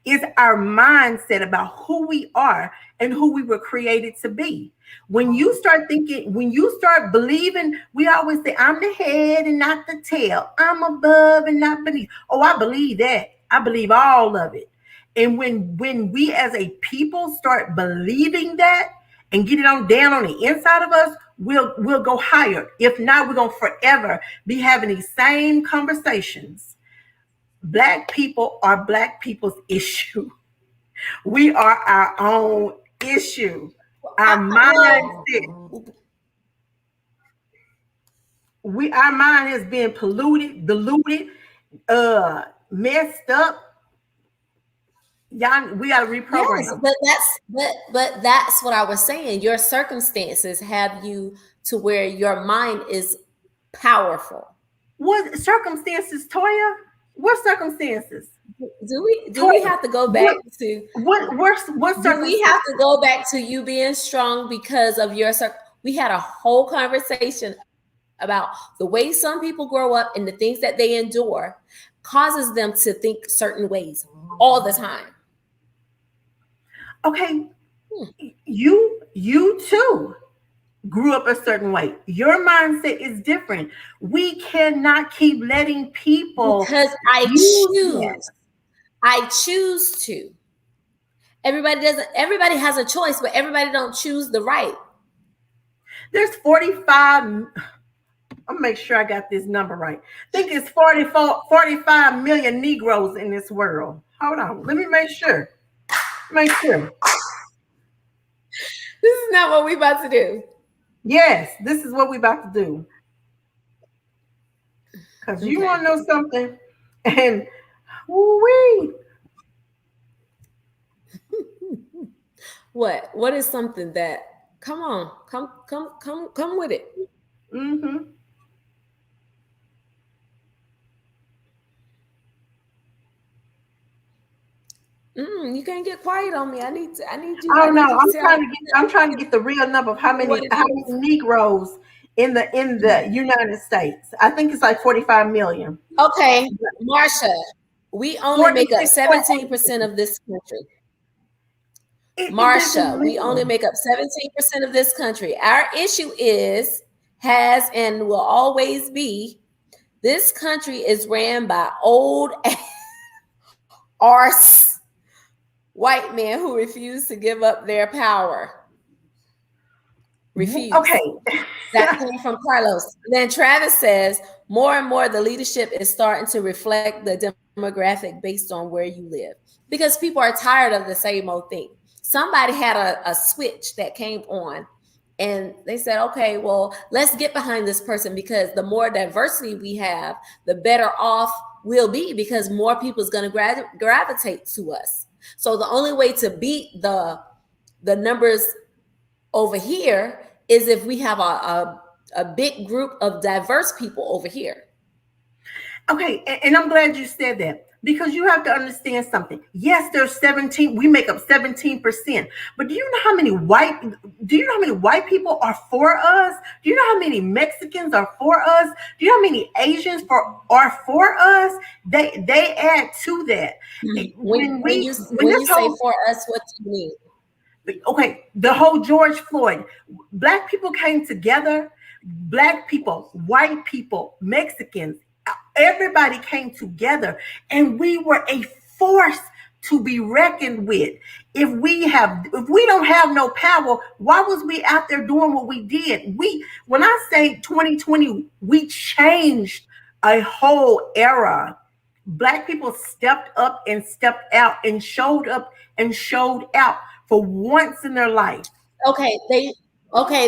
is our mindset about who we are and who we were created to be. When you start believing, we always say, I'm the head and not the tail. I'm above and not beneath. Oh, I believe that. I believe all of it. And when we as a people start believing that and get it on down on the inside of us, we'll go higher. If not, we're gonna forever be having these same conversations. Black people are black people's issue. We are our own issue. Our mindset. Our mind has been polluted, diluted, messed up. Y'all, we gotta reprogram. Yes, but that's what I was saying. Your circumstances have you to where your mind is powerful. What circumstances, Toya? What circumstances? Do we have to go back to what do we have to go back to you being strong because of your we had a whole conversation about the way some people grow up and the things that they endure causes them to think certain ways all the time. Okay, You too grew up a certain way. Your mindset is different. We cannot keep letting people Because use that. I choose to. Everybody doesn't. Everybody has a choice, but everybody don't choose the right. There's 45. I'm gonna make sure I got this number right. I think it's 45 million Negroes in this world. Hold on. Let me make sure. Make sure. This is not what we about to do. Yes, this is what we about to do. Because you Okay. want to know something? And woo-wee. What is something that? Come on, come with it. Mm-hmm. You can't get quiet on me. I need you. Oh I need no, you to tell me I'm trying to get the real number of how what many it is. Negroes in the United States. I think it's like 45 million. Okay, Marsha, we only make up 17% 46.8%. of this country. It doesn't Marsha, we only matter. make up 17% of this country. Our issue has, and will always be, this country is ran by old arse white men who refuse to give up their power. Refuse. Okay. That came from Carlos. Then Travis says, more and more the leadership is starting to reflect the demographic based on where you live. Because people are tired of the same old thing. Somebody had a switch that came on and they said, okay, well, let's get behind this person, because the more diversity we have, the better off we'll be, because more people is going to gravitate to us. So the only way to beat the numbers over here is if we have a big group of diverse people over here. Okay, and I'm glad you said that, because you have to understand something. Yes, there's 17, we make up 17%. But do you know how many white people are for us? Do you know how many Mexicans are for us? Do you know how many Asians are for us? They add to that. When you say for us, what do you mean? Okay, the whole George Floyd, Black people came together. Black people, white people, Mexicans, everybody came together, and we were a force to be reckoned with. If we don't have no power, why was we out there doing what we did? When I say 2020, we changed a whole era. Black people stepped up and stepped out and showed up and showed out for once in their life. Okay,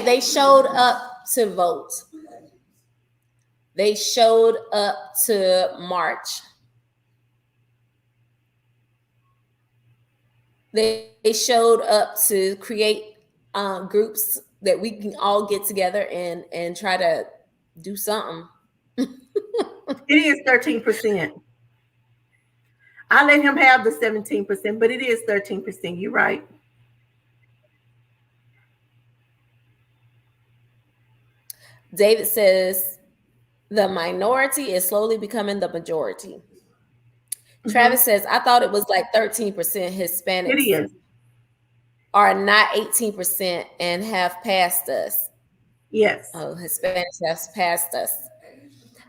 they showed up to vote. They showed up to march. They showed up to create groups that we can all get together and try to do something. It is 13%. I let him have the 17%, but it is 13%. You're right. David says the minority is slowly becoming the majority. Mm-hmm. Travis says, I thought it was like 13% Hispanics. It is. Are not 18% and have passed us. Yes. Oh, Hispanics have passed us.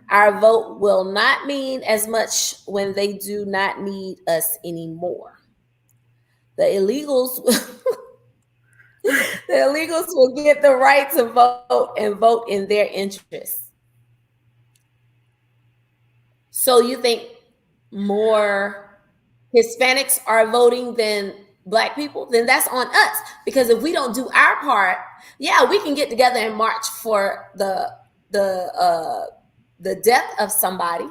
Our vote will not mean as much when they do not need us anymore. The illegals will get the right to vote and vote in their interests. So you think more Hispanics are voting than Black people? Then that's on us, because if we don't do our part, yeah, we can get together and march for the death of somebody.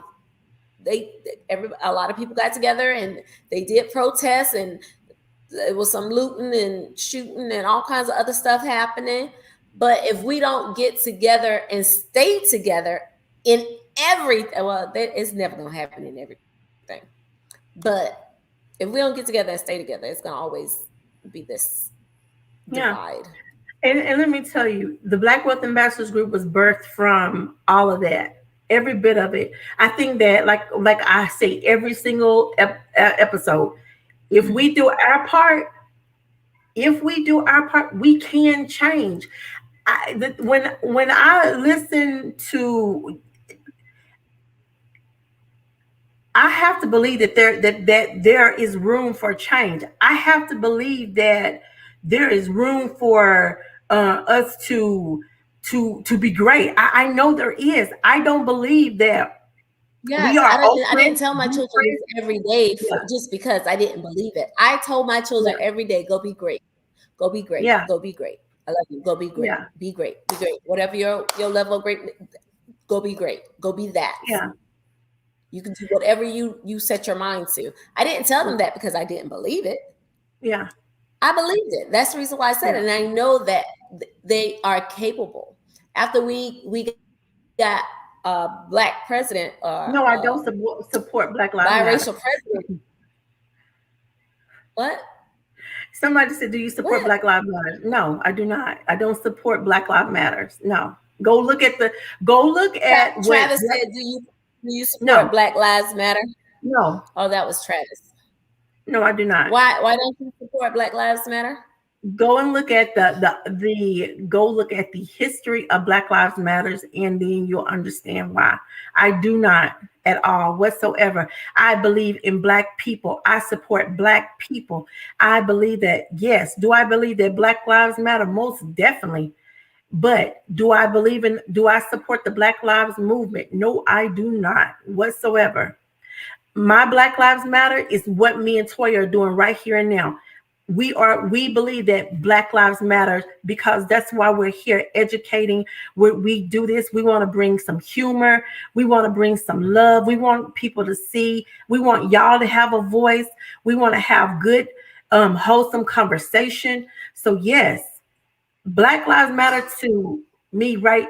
A lot of people got together and they did protests, and there was some looting and shooting and all kinds of other stuff happening. But if we don't get together and stay together in everything, well, it's never going to happen in everything. But if we don't get together and stay together, it's going to always be this divide. Yeah. And let me tell you, the Black Wealth Ambassadors Group was birthed from all of that, every bit of it. I think that, like I say, every single episode, if we do our part, If we do our part, we can change. When I listen to, I have to believe that there is room for change. I have to believe that there is room for us to be great. I know there is. I don't believe that we Yes, are I didn't ultimate tell my children blueprint. this every day Yeah, just because I didn't believe it. I told my yeah, children every day, go be great. Go be great. yeah, Go be great. I love you. Go be great. yeah, Be great. Be great. Whatever your level of great, go be great. Go be that. yeah, You can do whatever you set your mind to. I didn't tell them that because I didn't believe it. yeah, I believed it. That's the reason why I said yeah. it. And I know that they are capable. After we got a black president, No, I don't support Black Lives Matter. biracial president. What? Somebody said, "Do you support What? Black Lives Matter?" No, I do not. I don't support Black Lives Matters. No. Go look at Travis said, do you no, support Black Lives Matter? no, Oh, that was Travis. no, I do not. Why don't you support Black Lives Matter? Go and look at go look at the history of Black Lives Matters, and then you'll understand why. I do not at all whatsoever. I believe in Black people. I support Black people. I believe that, yes. Do I believe that Black Lives Matter? Most definitely. But do I support the Black Lives movement? No, I do not whatsoever. My Black Lives Matter is what me and Toya are doing right here and now. We believe that Black Lives Matter because that's why we're here educating. We do this. We want to bring some humor. We want to bring some love. We want people to see. We want y'all to have a voice. We want to have good, wholesome conversation. So yes, Black Lives Matter to me, right?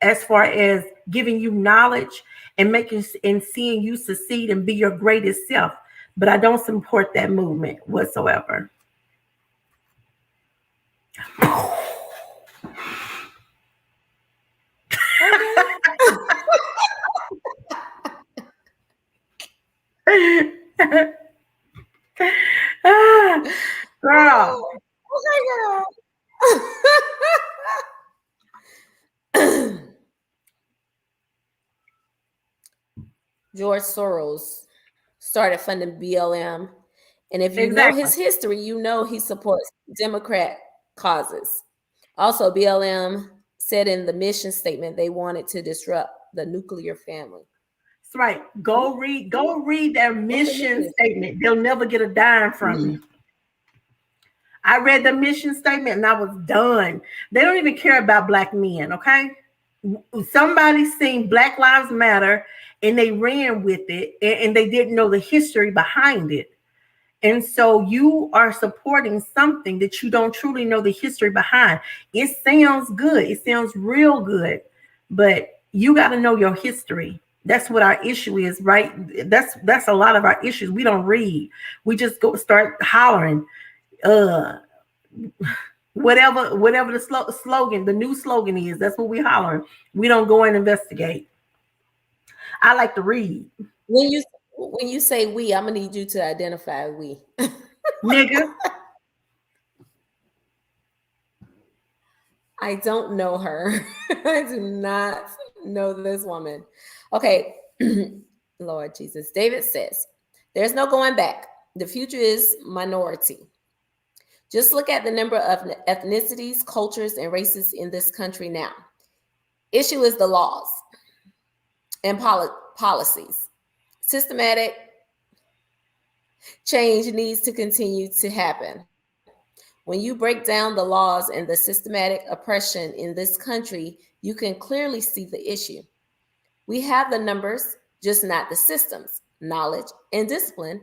As far as giving you knowledge and making and seeing you succeed and be your greatest self. But I don't support that movement whatsoever. Girl. Oh my God. George Soros started funding BLM. And if you know Exactly. his history, you know he supports Democrat causes. Also, BLM said in the mission statement they wanted to disrupt the nuclear family. That's right. Go read their What's the mission nuclear? statement. They'll never get a dime from me. I read the mission statement and I was done. They don't even care about Black men, okay? Somebody seen Black Lives Matter and they ran with it and they didn't know the history behind it. And so you are supporting something that you don't truly know the history behind. It sounds good. It sounds real good, but you got to know your history. That's what our issue is, right? That's a lot of our issues. We don't read. We just go start hollering. Whatever the slogan, the new slogan is, that's what we hollering. We don't go and investigate. I like to read. When you say we, I'm gonna need you to identify we. Nigga. I don't know her. I do not know this woman. Okay, Lord Jesus. David says, there's no going back. The future is minority. Just look at the number of ethnicities, cultures, and races in this country now. Issue is the laws and policies. Systematic change needs to continue to happen. When you break down the laws and the systematic oppression in this country, you can clearly see the issue. We have the numbers, just not the systems, knowledge, and discipline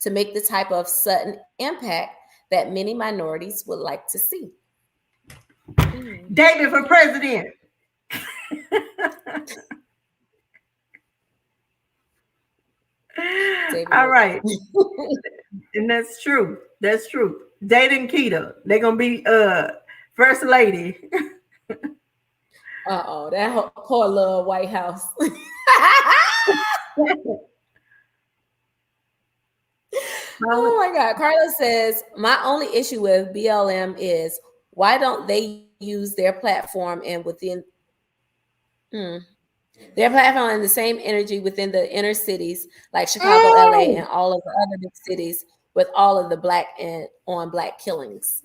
to make the type of sudden impact that many minorities would like to see. David for president. David. All right. And that's true. That's true. David and Keita, they're gonna be first lady. Uh-oh, that poor little White House. Oh my God. Carla says, my only issue with BLM is why don't they use their platform and within their platform and the same energy within the inner cities like Chicago, LA, and all of the other big cities with all of the black and on black killings.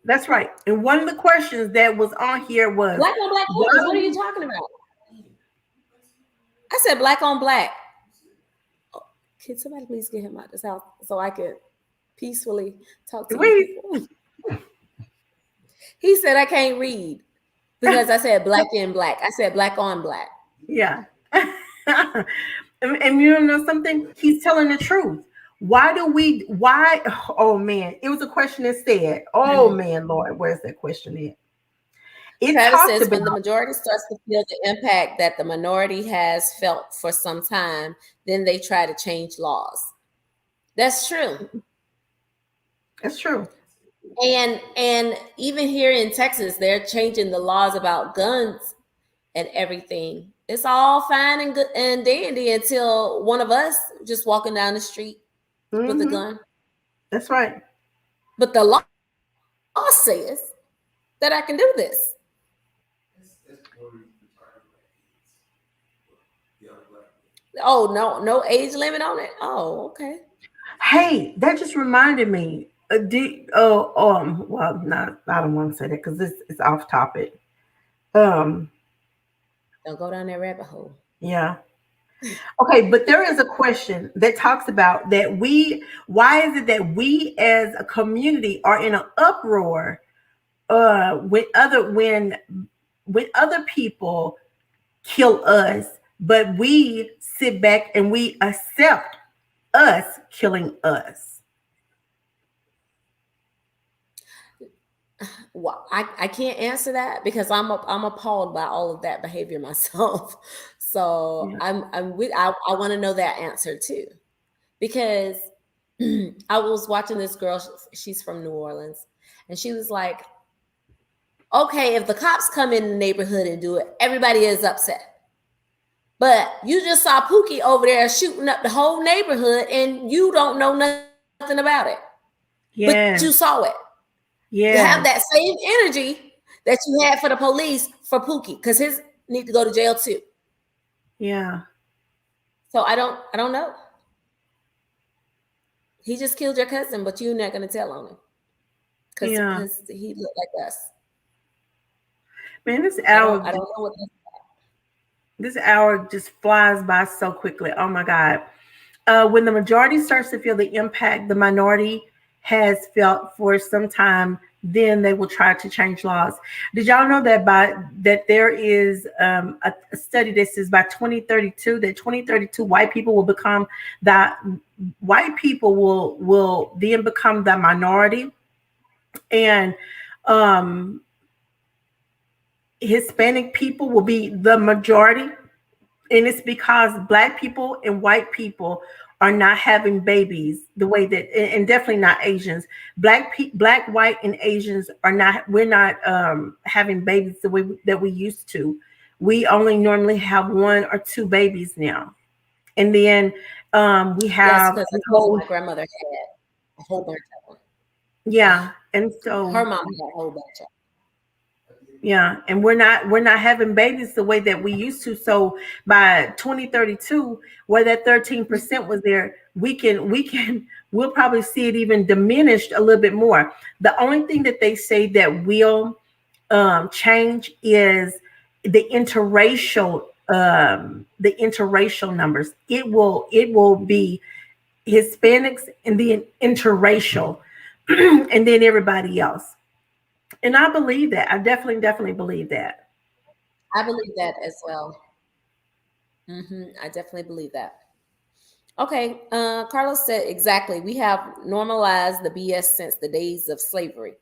That's right. And one of the questions that was on here was Black on black killings. What are you talking about? I said black on black. Oh, can somebody please get him out this house so I can peacefully talk to you people? He said I can't read because I said black in black. I said black on black. Yeah. And you know something? He's telling the truth. Why? Oh man, it was a question that said, oh man, Lord, where's that question at? Travis says when the majority starts to feel the impact that the minority has felt for some time, then they try to change laws. That's true. That's true. And even here in Texas, they're changing the laws about guns and everything. It's all fine and good and dandy until one of us just walking down the street with a gun. That's right. But the law says that I can do this. Oh, no age limit on it. Oh, okay. Hey, that just reminded me. Well, not. I don't want to say that because this is off topic. Don't go down that rabbit hole. Yeah. Okay, but there is a question that talks about that why is it that we as a community are in an uproar when other people kill us, but we sit back and we accept us killing us? Well, I can't answer that because I'm appalled by all of that behavior myself. So yeah. I want to know that answer too, because I was watching this girl. She's from New Orleans, and she was like, "Okay, if the cops come in the neighborhood and do it, everybody is upset. But you just saw Pookie over there shooting up the whole neighborhood, and you don't know nothing about it. Yeah, but you saw it." Yeah. You have that same energy that you had for the police for Pookie, because his need to go to jail too. Yeah. So I don't know. He just killed your cousin, but you're not gonna tell on him. Because he looked like us. Man, this hour I don't know what this hour just flies by so quickly. Oh my God. When the majority starts to feel the impact the minority has felt for some time, then they will try to change laws. Did y'all know that there is a study that says by 2032 white people will become will then become the minority, and Hispanic people will be the majority, and it's because Black people and white people are not having babies the way that, and definitely not Asians. Black, white, and Asians we're not having babies the way that we used to. We only normally have 1 or 2 babies now. And then we have my grandmother had a whole bunch of them. Yeah. And so her mom had a whole bunch of them. Yeah, and we're not having babies the way that we used to. So by 2032, where that 13% was there, we'll probably see it even diminished a little bit more. The only thing that they say that will change is the interracial numbers. It will be Hispanics and then interracial, and then everybody else. And I believe that. I definitely believe that. I believe that as well. I definitely believe that. Okay. Carlos said, exactly. We have normalized the BS since the days of slavery.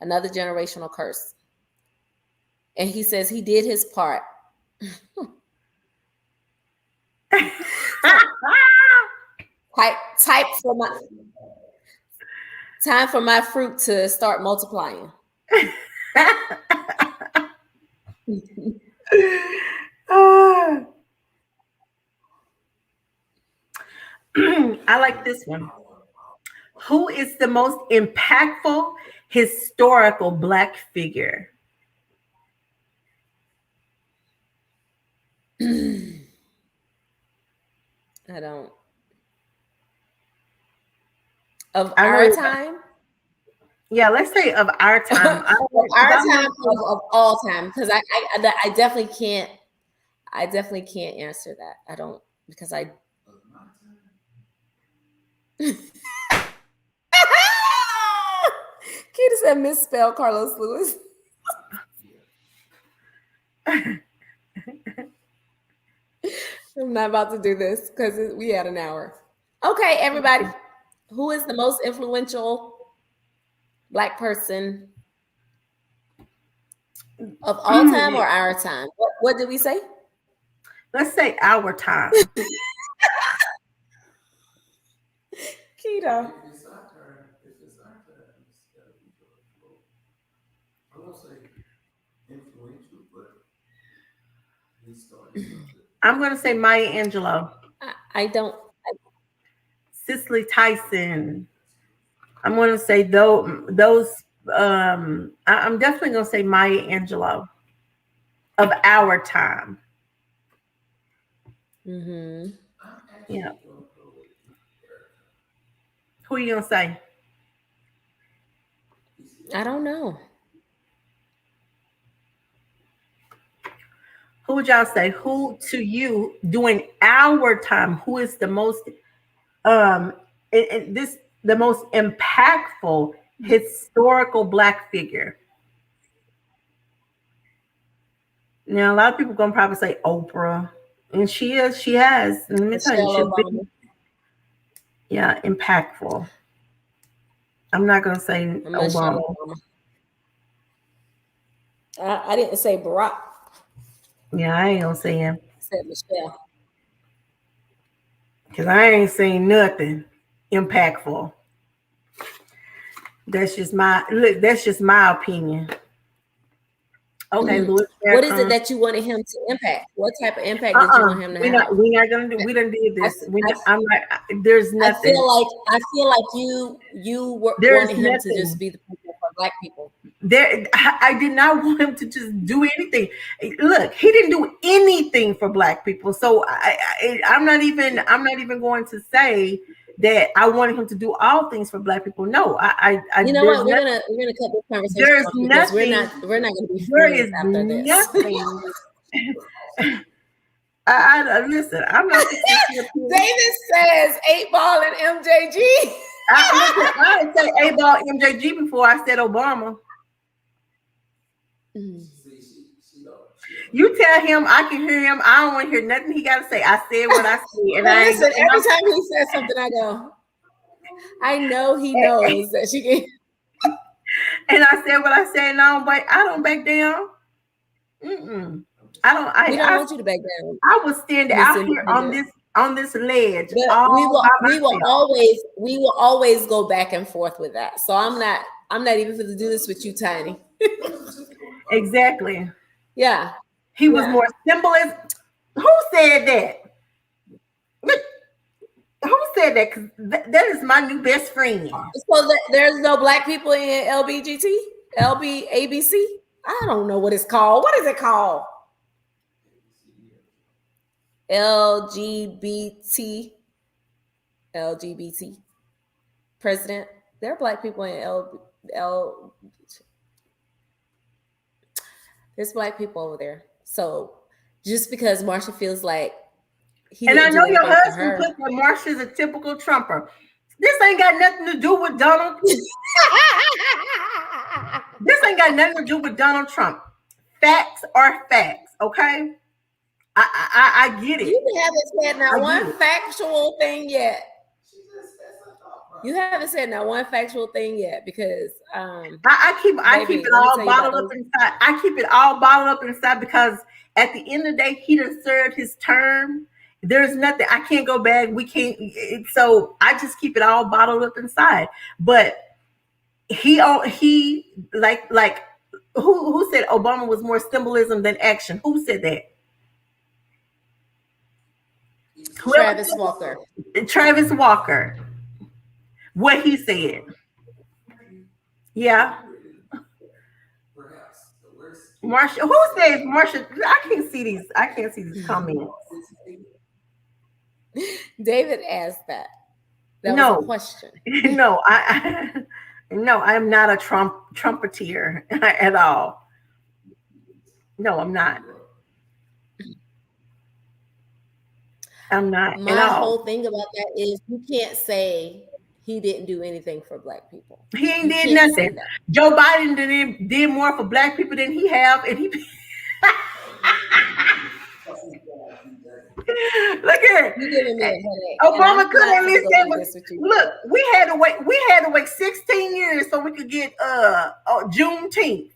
Another generational curse. And he says he did his part. Type for my time for my fruit to start multiplying. I like this one. Who is the most impactful historical Black figure? I don't. Of I know our you- time? Yeah, let's say of our time. Of our time, of all time, because I definitely can't. I definitely can't answer that. I don't, because I. Keita said misspelled Carlos Lewis. I'm not about to do this because we had an hour. Okay, everybody. Who is the most influential Black person of all time or our time? What did we say? Let's say our time. Keita. If it's our turn, it's gotta be George Floyd. I'm gonna say influential, but he started something. I'm going to say Maya Angelou. I don't. Cicely Tyson. I'm going to say those. I'm definitely going to say Maya Angelou of our time. Mm-hmm. Yeah. Who are you going to say? I don't know. Who would y'all say? Who to you during our time? Who is the most the most impactful historical Black figure? Now a lot of people gonna probably say Oprah, and she has. And let me tell you, Michelle she's Obama. yeah, impactful. I'm not gonna say Obama. I didn't say Barack. Yeah, I ain't gonna say him. I said Michelle. Because I ain't seen nothing impactful. That's just my opinion. Okay, Louis. What is it that you wanted him to impact? What type of impact did you want him to have? We're not gonna do. We done did this. I'm not. There's nothing. I feel like you were wanting him to just be the people for Black people. I did not want him to just do anything. Look, he didn't do anything for Black people. So I'm not even going to say that I wanted him to do all things for Black people. No, you know what? We're gonna cut this conversation there's off because nothing. we're not gonna be There friends is after this. nothing. I listen. I'm not. David says 8-Ball and MJG. I didn't say 8-Ball MJG before I said Obama. You tell him I can hear him. I don't want to hear nothing he got to say. I said what I said, and listen. Every time he says something, I go. I know he knows that she can. And I said what I said, and I don't back down. I don't. We don't want you to back down. I was standing out here on this ledge. We will always go back and forth with that. So I'm not even going to do this with you, Tiny. Exactly. Yeah. He was more symbolist. Who said that? Who said that? Because that is my new best friend. So there's no Black people in LBGT? LBABC? I don't know what it's called. What is it called? LGBT president. There are Black people in there's Black people over there. So just because Marsha feels like and I know your husband put that Marsha's a typical Trumper. This ain't got nothing to do with Donald. This ain't got nothing to do with Donald Trump. Facts are facts, okay? I get it. You haven't said not one factual thing yet. You haven't said not one factual thing yet because I keep it all bottled up inside. I keep it all bottled up inside because at the end of the day, he done served his term. There's nothing. I can't go back. We can't. So I just keep it all bottled up inside. But he like who said Obama was more symbolism than action? Who said that? Travis Walker. Travis Walker. What he said. Yeah. Perhaps the worst. Marsha, who says Marsha? I can't see these. I can't see these comments. David asked that. That was No, a question. no, no, I'm not a trumpeter at all. No, I'm not. I'm not at My all. whole thing about that is you can't say he didn't do anything for Black people. He ain't You did can't say nothing. that. Joe Biden did more for Black people than he have, and he look at You giving me a headache. Obama And could I'm at not least gonna say, go through this with you. look, we had to wait 16 years so we could get Juneteenth.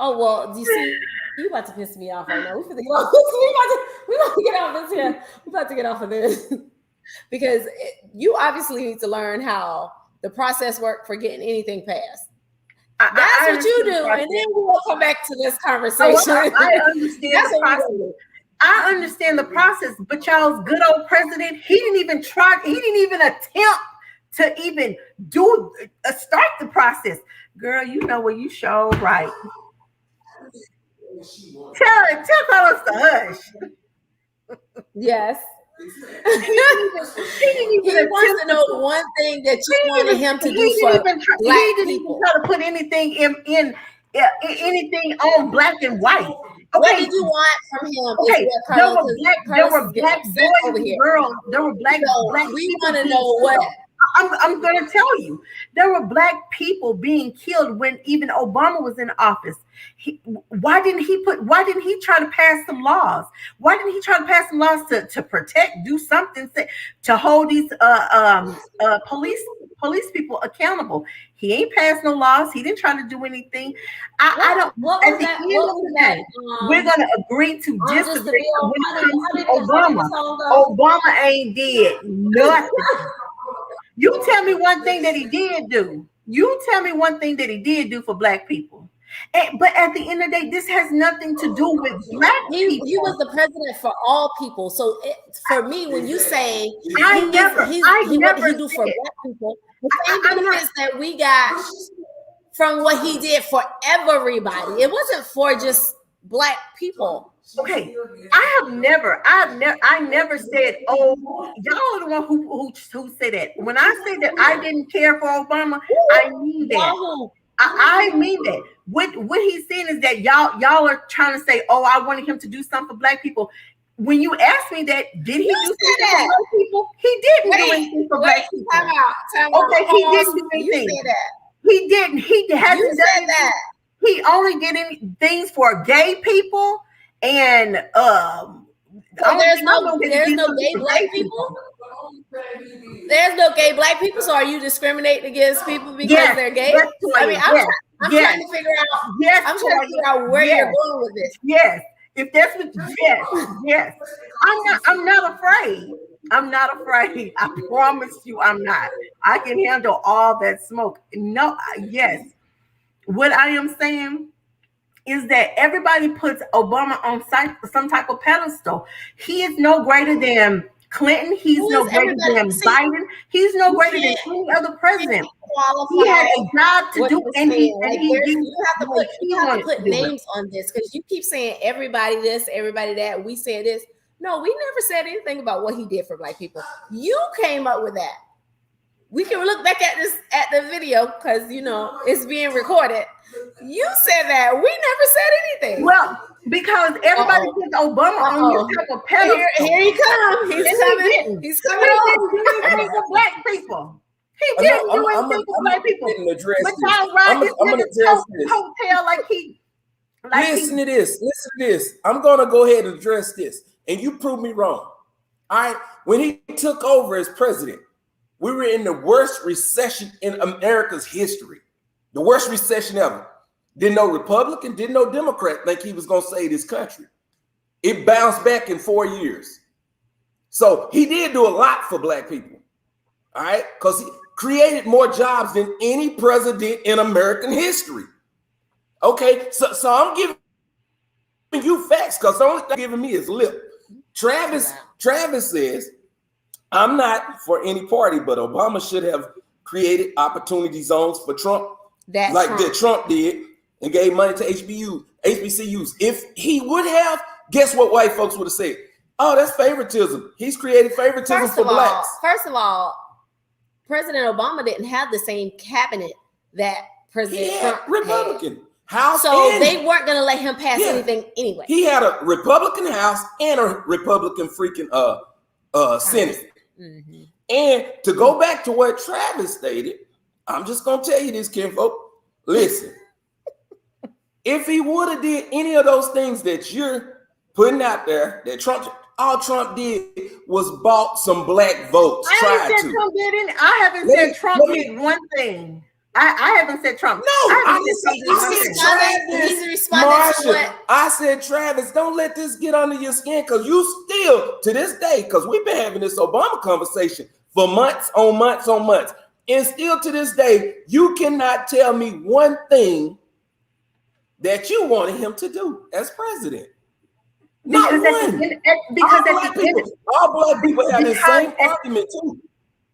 Oh well, you see, you about to piss me off right now. We about to get off this. We about to get off this here. We about to get off of this because you obviously need to learn how the process works for getting anything passed. That's what you do, and then we will come back to this conversation. I understand That's the what we process. do. I understand the process, but y'all's good old president, he didn't even try. He didn't even attempt to even start the process. Girl, you know what you showed right. Tell Carlos to hush. Yes. He didn't even He wants attempt to know one thing that you wanted him to do for Black he didn't people. even try to put anything in anything on Black and white. What Okay, did you want from him? okay. Is what Carlos There is were getting black upset boys over and here. girls. There were black So black we people want to being know what. killed. I'm going to tell you, there were Black people being killed when even Obama was in office. Why didn't he try to pass some laws? Why didn't he try to pass some laws to protect, do something to hold these police people accountable? He ain't passed no laws. He didn't try to do anything. I don't. What At was the that? end What of was the day, we're going to agree to I'm just a disagree bill. when How it did comes to how did Obama. the song go? Obama ain't did nothing. You tell me one thing that he did do. You tell me one thing that he did do for Black people. But at the end of the day, this has nothing to do with Black people. He was the president for all people. So for me, when you say I what never did he do for said. Black people, the same benefits that we got from what he did for everybody. It wasn't for just Black people. Okay, I never said, oh, y'all are the one who say that. When I say that I didn't care for Obama, I mean that. I mean that. What he's saying is that y'all are trying to say, oh, I wanted him to do something for Black people. When you asked me that, did he do something for Black people? He didn't do anything for Black people. Time out. Okay, he didn't do anything. You said that. He didn't. He hasn't You done said anything. that. He only did any things for gay people and So there's no gay Black people? There's no gay Black people, so are you discriminating against people because they're gay? Yes, I mean, I'm trying to figure out. Yes, I'm trying to figure out where you're going with this. Yes, if that's what. Yes. I'm not afraid. I'm not afraid. I promise you, I'm not. I can handle all that smoke. No, yes. What I am saying is that everybody puts Obama on some type of pedestal. He is no greater than Clinton. He's no greater than Biden. He's no greater than any other president. He had a job to do, and he you have to put names on this because you keep saying everybody this, everybody that. We said this. No, we never said anything about what he did for Black people. You came up with that. We can look back at the video because it's being recorded. You said that. We never said anything. Well, because everybody puts Obama on this type of pedestal. Here he comes. He's coming. He didn't do anything for Black people. He didn't do anything for Black people. But y'all ride this nigga's coattail like he. Listen to this. I'm gonna go ahead and address this, and you prove me wrong. All right, when he took over as president, we were in the worst recession in America's history, the worst recession ever. Didn't no Republican, didn't no Democrat think he was gonna save this country. It bounced back in 4 years. So he did do a lot for Black people, all right, because he created more jobs than any president in American history. Okay, so I'm giving you facts because the only thing giving me is lip. Travis says I'm not for any party, but Obama should have created opportunity zones for Trump, that Trump did, and gave money to HBCUs. If he would have, guess what white folks would have said? Oh, that's favoritism. He's created favoritism for blacks. First of all, President Obama didn't have the same cabinet that President Trump Republican had. House, so they weren't going to let him pass anything anyway. He had a Republican House and a Republican freaking Senate. Mm-hmm. And to go back to what Travis stated, I'm just gonna tell you this, kinfolk. Listen, if he would have did any of those things that you're putting out there, that all Trump did was bought some black votes. I haven't said Trump did one thing. I haven't said Trump. No, He's responding to what I said. Travis, don't let this get under your skin, because you still, to this day, because we've been having this Obama conversation for months on months on months, and still to this day, you cannot tell me one thing that you wanted him to do as president. Not one. All black people have the same argument too.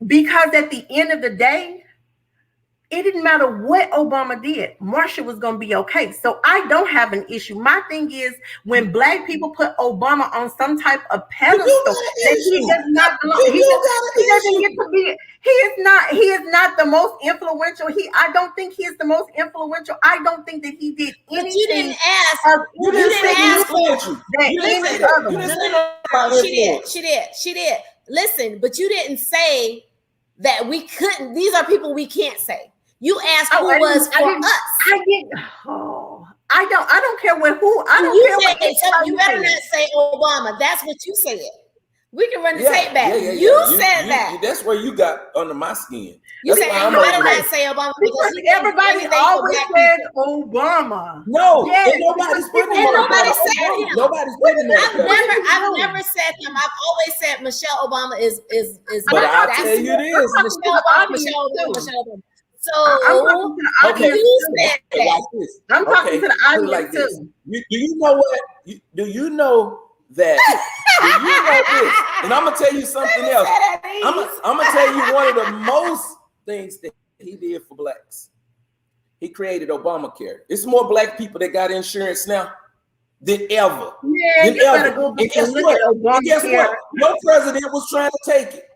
Because at the end of the day, it didn't matter what Obama did. Marsha was going to be okay. So I don't have an issue. My thing is, when black people put Obama on some type of pedestal that he does not belong, he doesn't get to be. He is not the most influential. I don't think he is the most influential. I don't think that he did anything. But you didn't ask. You didn't ask. She did. Listen, but you didn't say that we couldn't. These are people we can't say. You asked who was for us. I didn't. Oh, I don't care what who. I don't care what. You better not say Obama. That's what you said. We can run the tape back. You said that. That's where you got under my skin. You said you better not say Obama because everybody always says Obama. No, nobody's putting him on. Nobody said him. Nobody's putting him I've never said him. I've always said Michelle Obama is. But I'll tell you this: Michelle Obama. So you said that. I'm talking to the audience like too. Do you know what? Do you know that? Do you know this? And I'm gonna tell you something else. I'm gonna tell you one of the most things that he did for blacks. He created Obamacare. It's more black people that got insurance now than ever. Yeah, you better go back and look at Obamacare. Guess what? Your president was trying to take it.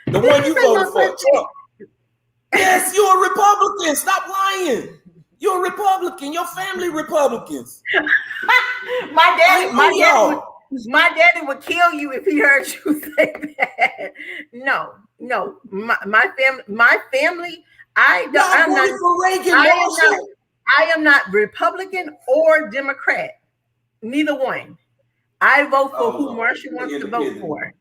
The one you voted for, Trump. Yes, you're a Republican. Stop lying. You're a Republican. Your family Republicans. My daddy would kill you if he heard you say that. No. My family. I am not Republican or Democrat. Neither one. I vote for who Marsha wants to vote for.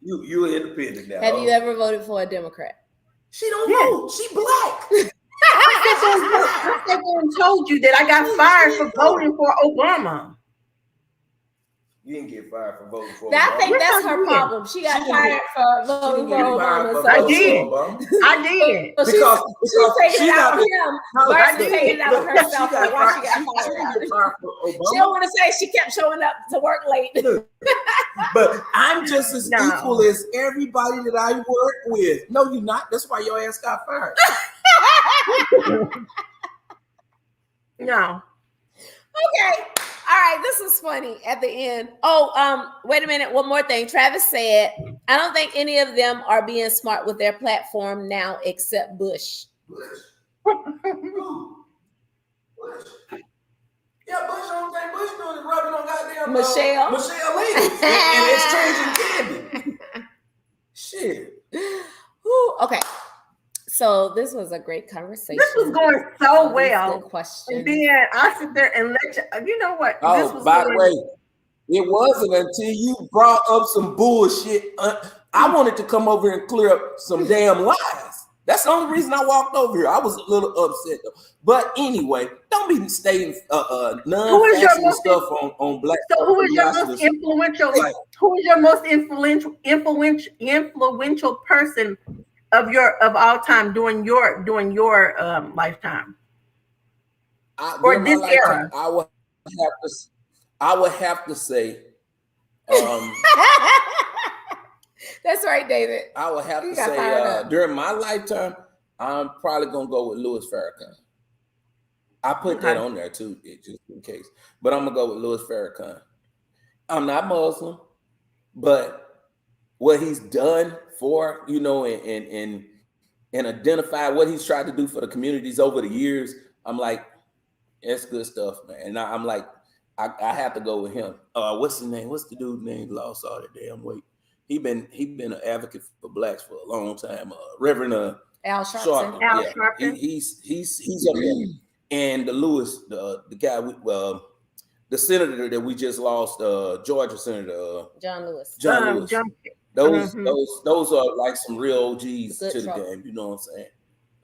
You're independent now. Have you ever voted for a Democrat? She don't vote. She black. I told you that I got fired for voting for Obama. You didn't get fired for voting for Obama. I think that's her problem. She got fired for voting for Obama. I did. So she's taking it out of him versus taking it out of herself. Why she got fired. She don't want to say she kept showing up to work late. But I'm just as equal as everybody that I work with. No, you're not. That's why your ass got fired. No. Okay. All right. This is funny at the end. Wait a minute. One more thing. Travis said, I don't think any of them are being smart with their platform now except Bush. Yeah, Bush, I don't think Bush doing is rubbing on goddamn Michelle Lee and exchanging candy. Shit. Okay. So this was a great conversation. This was going so well. Question. And then I sit there and let you know what? Oh, by the way, it wasn't until you brought up some bullshit. I wanted to come over and clear up some damn lies. That's the only reason I walked over here. I was a little upset though. But anyway, don't be stating non-factual stuff on black. So who is your most influential? Who is your most influential person of all time during your lifetime or this era? I would have to say right, David? I would have You to got say fired up. during my lifetime, I'm probably gonna go with Louis Farrakhan. I put that Okay. on there too, just in case. But I'm gonna go with Louis Farrakhan. I'm not Muslim, but what he's done for, and identify what he's tried to do for the communities over the years, I'm like, it's good stuff, man. And I'm like, I have to go with him. What's his name? What's the dude's name? Lost all that damn weight. He been an advocate for blacks for a long time. Reverend Al Sharpton. Sharpton. Al Yeah, Sharpton. he's up there. And the Lewis, the guy, the senator that we just lost, Georgia Senator John Lewis. John Lewis. John, Those are like some real OGs Good to the trouble. game. You know what I'm saying?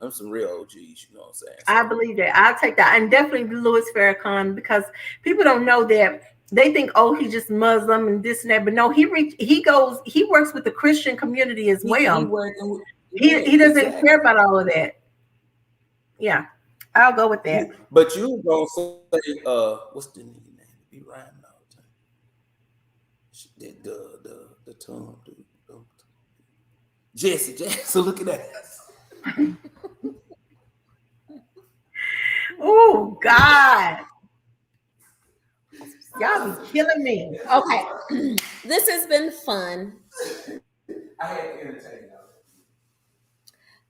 I'm some real OGs. You know what I'm saying? I believe that. I'll take that. And definitely Louis Farrakhan, because people don't know that. They think, oh, he's just Muslim and this and that. But no, he works with the Christian community as well. He doesn't care about all of that. Yeah. I'll go with that. But you gonna say, what's the name? He rhyming all the time. The tongue, dude. Jesse. So look at that. Oh God. Y'all be killing me. Okay. This has been fun. I had to entertain y'all.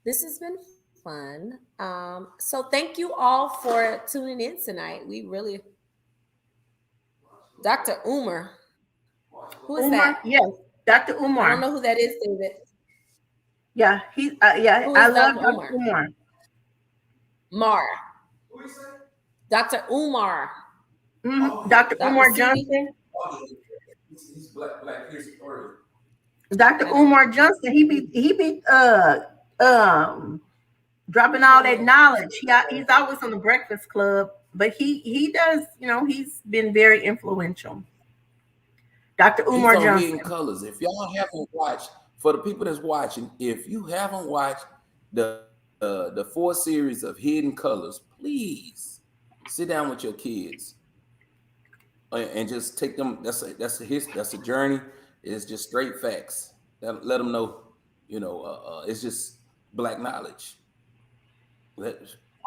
This has been fun. So thank you all for tuning in tonight. We really Dr. Umar. Who is Umar? that? Yes, Dr. I Umar. don't know who that is, David. Yeah, yeah, Who is I love Dr. Dr. Umar. Mar. Who you say? Dr. Umar. Dr. Dr. Umar CD? Johnson. He's black history. Dr. Umar Johnson. He be dropping all that knowledge. He's always on the Breakfast Club, but he does, he's been very influential. Dr. Umar He's on Johnson. Hidden Colors. If y'all haven't watched, for the people that's watching, if you haven't watched the 4 series of Hidden Colors, please sit down with your kids and just take them. That's a journey. It's just straight facts. Let them know, it's just black knowledge. I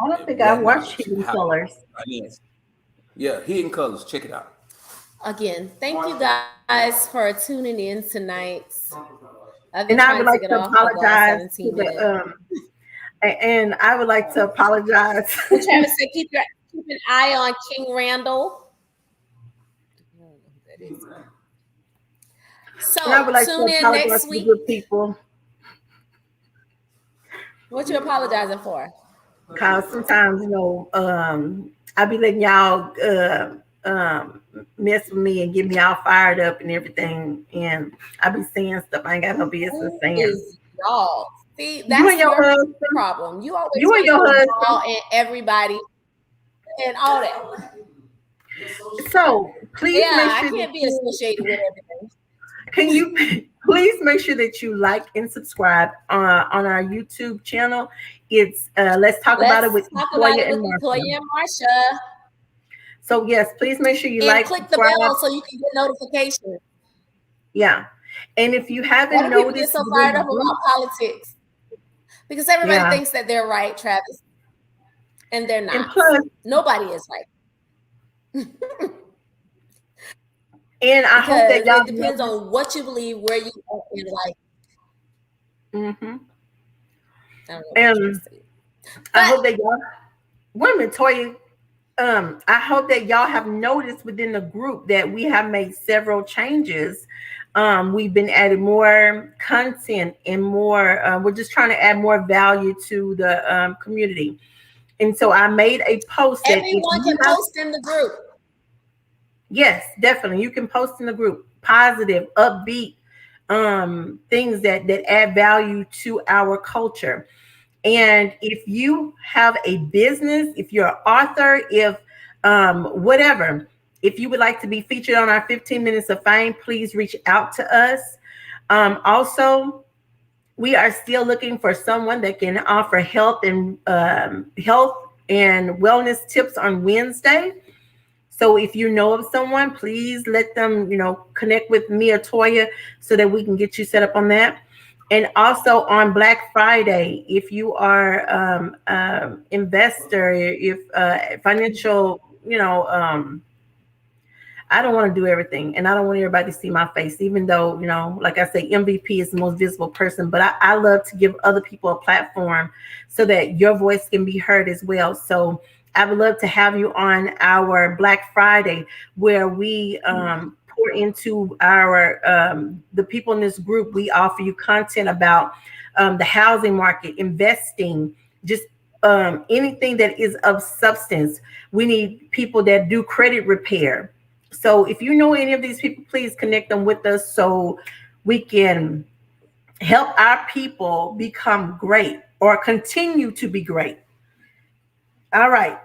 don't think I watched Hidden Colors. Yeah, Hidden Colors. Check it out. Again, thank you guys for tuning in tonight. And I would like to apologize to the and I would like to apologize. Travis said, keep an eye on King Randall. So And I would like tune to in apologize next to week. good people. What you apologizing for? Because sometimes, I be letting y'all mess with me and get me all fired up and everything. And I be saying stuff I ain't got no business saying. Is y'all. See, You that's and your husband. problem. You always You and your husband. and everybody and all that. So please make Yeah, I sure can't be associated with everything. can you please make sure that you like and subscribe on our YouTube channel. It's Let's Talk About It with Toya and Marsha. So yes, please make sure you and like, click subscribe. the bell so you can get notifications. Yeah, and if you haven't Why do people noticed, get so fired up about politics? Because everybody thinks that they're right, Travis, and they're not. And plus, nobody is right. And I hope that y'all it depends on what you believe, where you are in life. Mm-hmm. I don't know And I hope that y'all. Wait a minute, Toya. I hope that y'all have noticed within the group that we have made several changes. We've been adding more content and more. We're just trying to add more value to the community. And so I made a post that everyone can post in the group. Yes, definitely. You can post in the group positive, upbeat things that add value to our culture. And if you have a business, if you're an author, if whatever, if you would like to be featured on our 15 Minutes of Fame, please reach out to us. Also, we are still looking for someone that can offer health and wellness tips on Wednesday. So if you know of someone, please let them, connect with me or Toya so that we can get you set up on that. And also on Black Friday, if you are investor, if financial, I don't want to do everything, and I don't want everybody to see my face, even though, like I say, MVP is the most visible person. But I love to give other people a platform so that your voice can be heard as well. So I would love to have you on our Black Friday, where we pour into our the people in this group. We offer you content about the housing market, investing, just anything that is of substance. We need people that do credit repair. So if you know any of these people, please connect them with us so we can help our people become great or continue to be great. All right.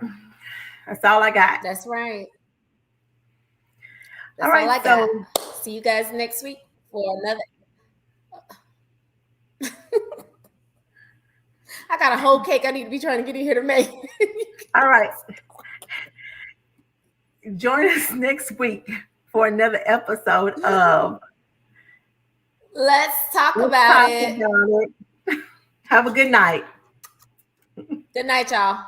That's all I got. That's right. All That's all right. I got. So See you guys next week for another. I got a whole cake I need to be trying to get in here to make. all right. Join us next week for another episode of Let's talk Let's about Talk it. About It. Have a good night. Good night, y'all.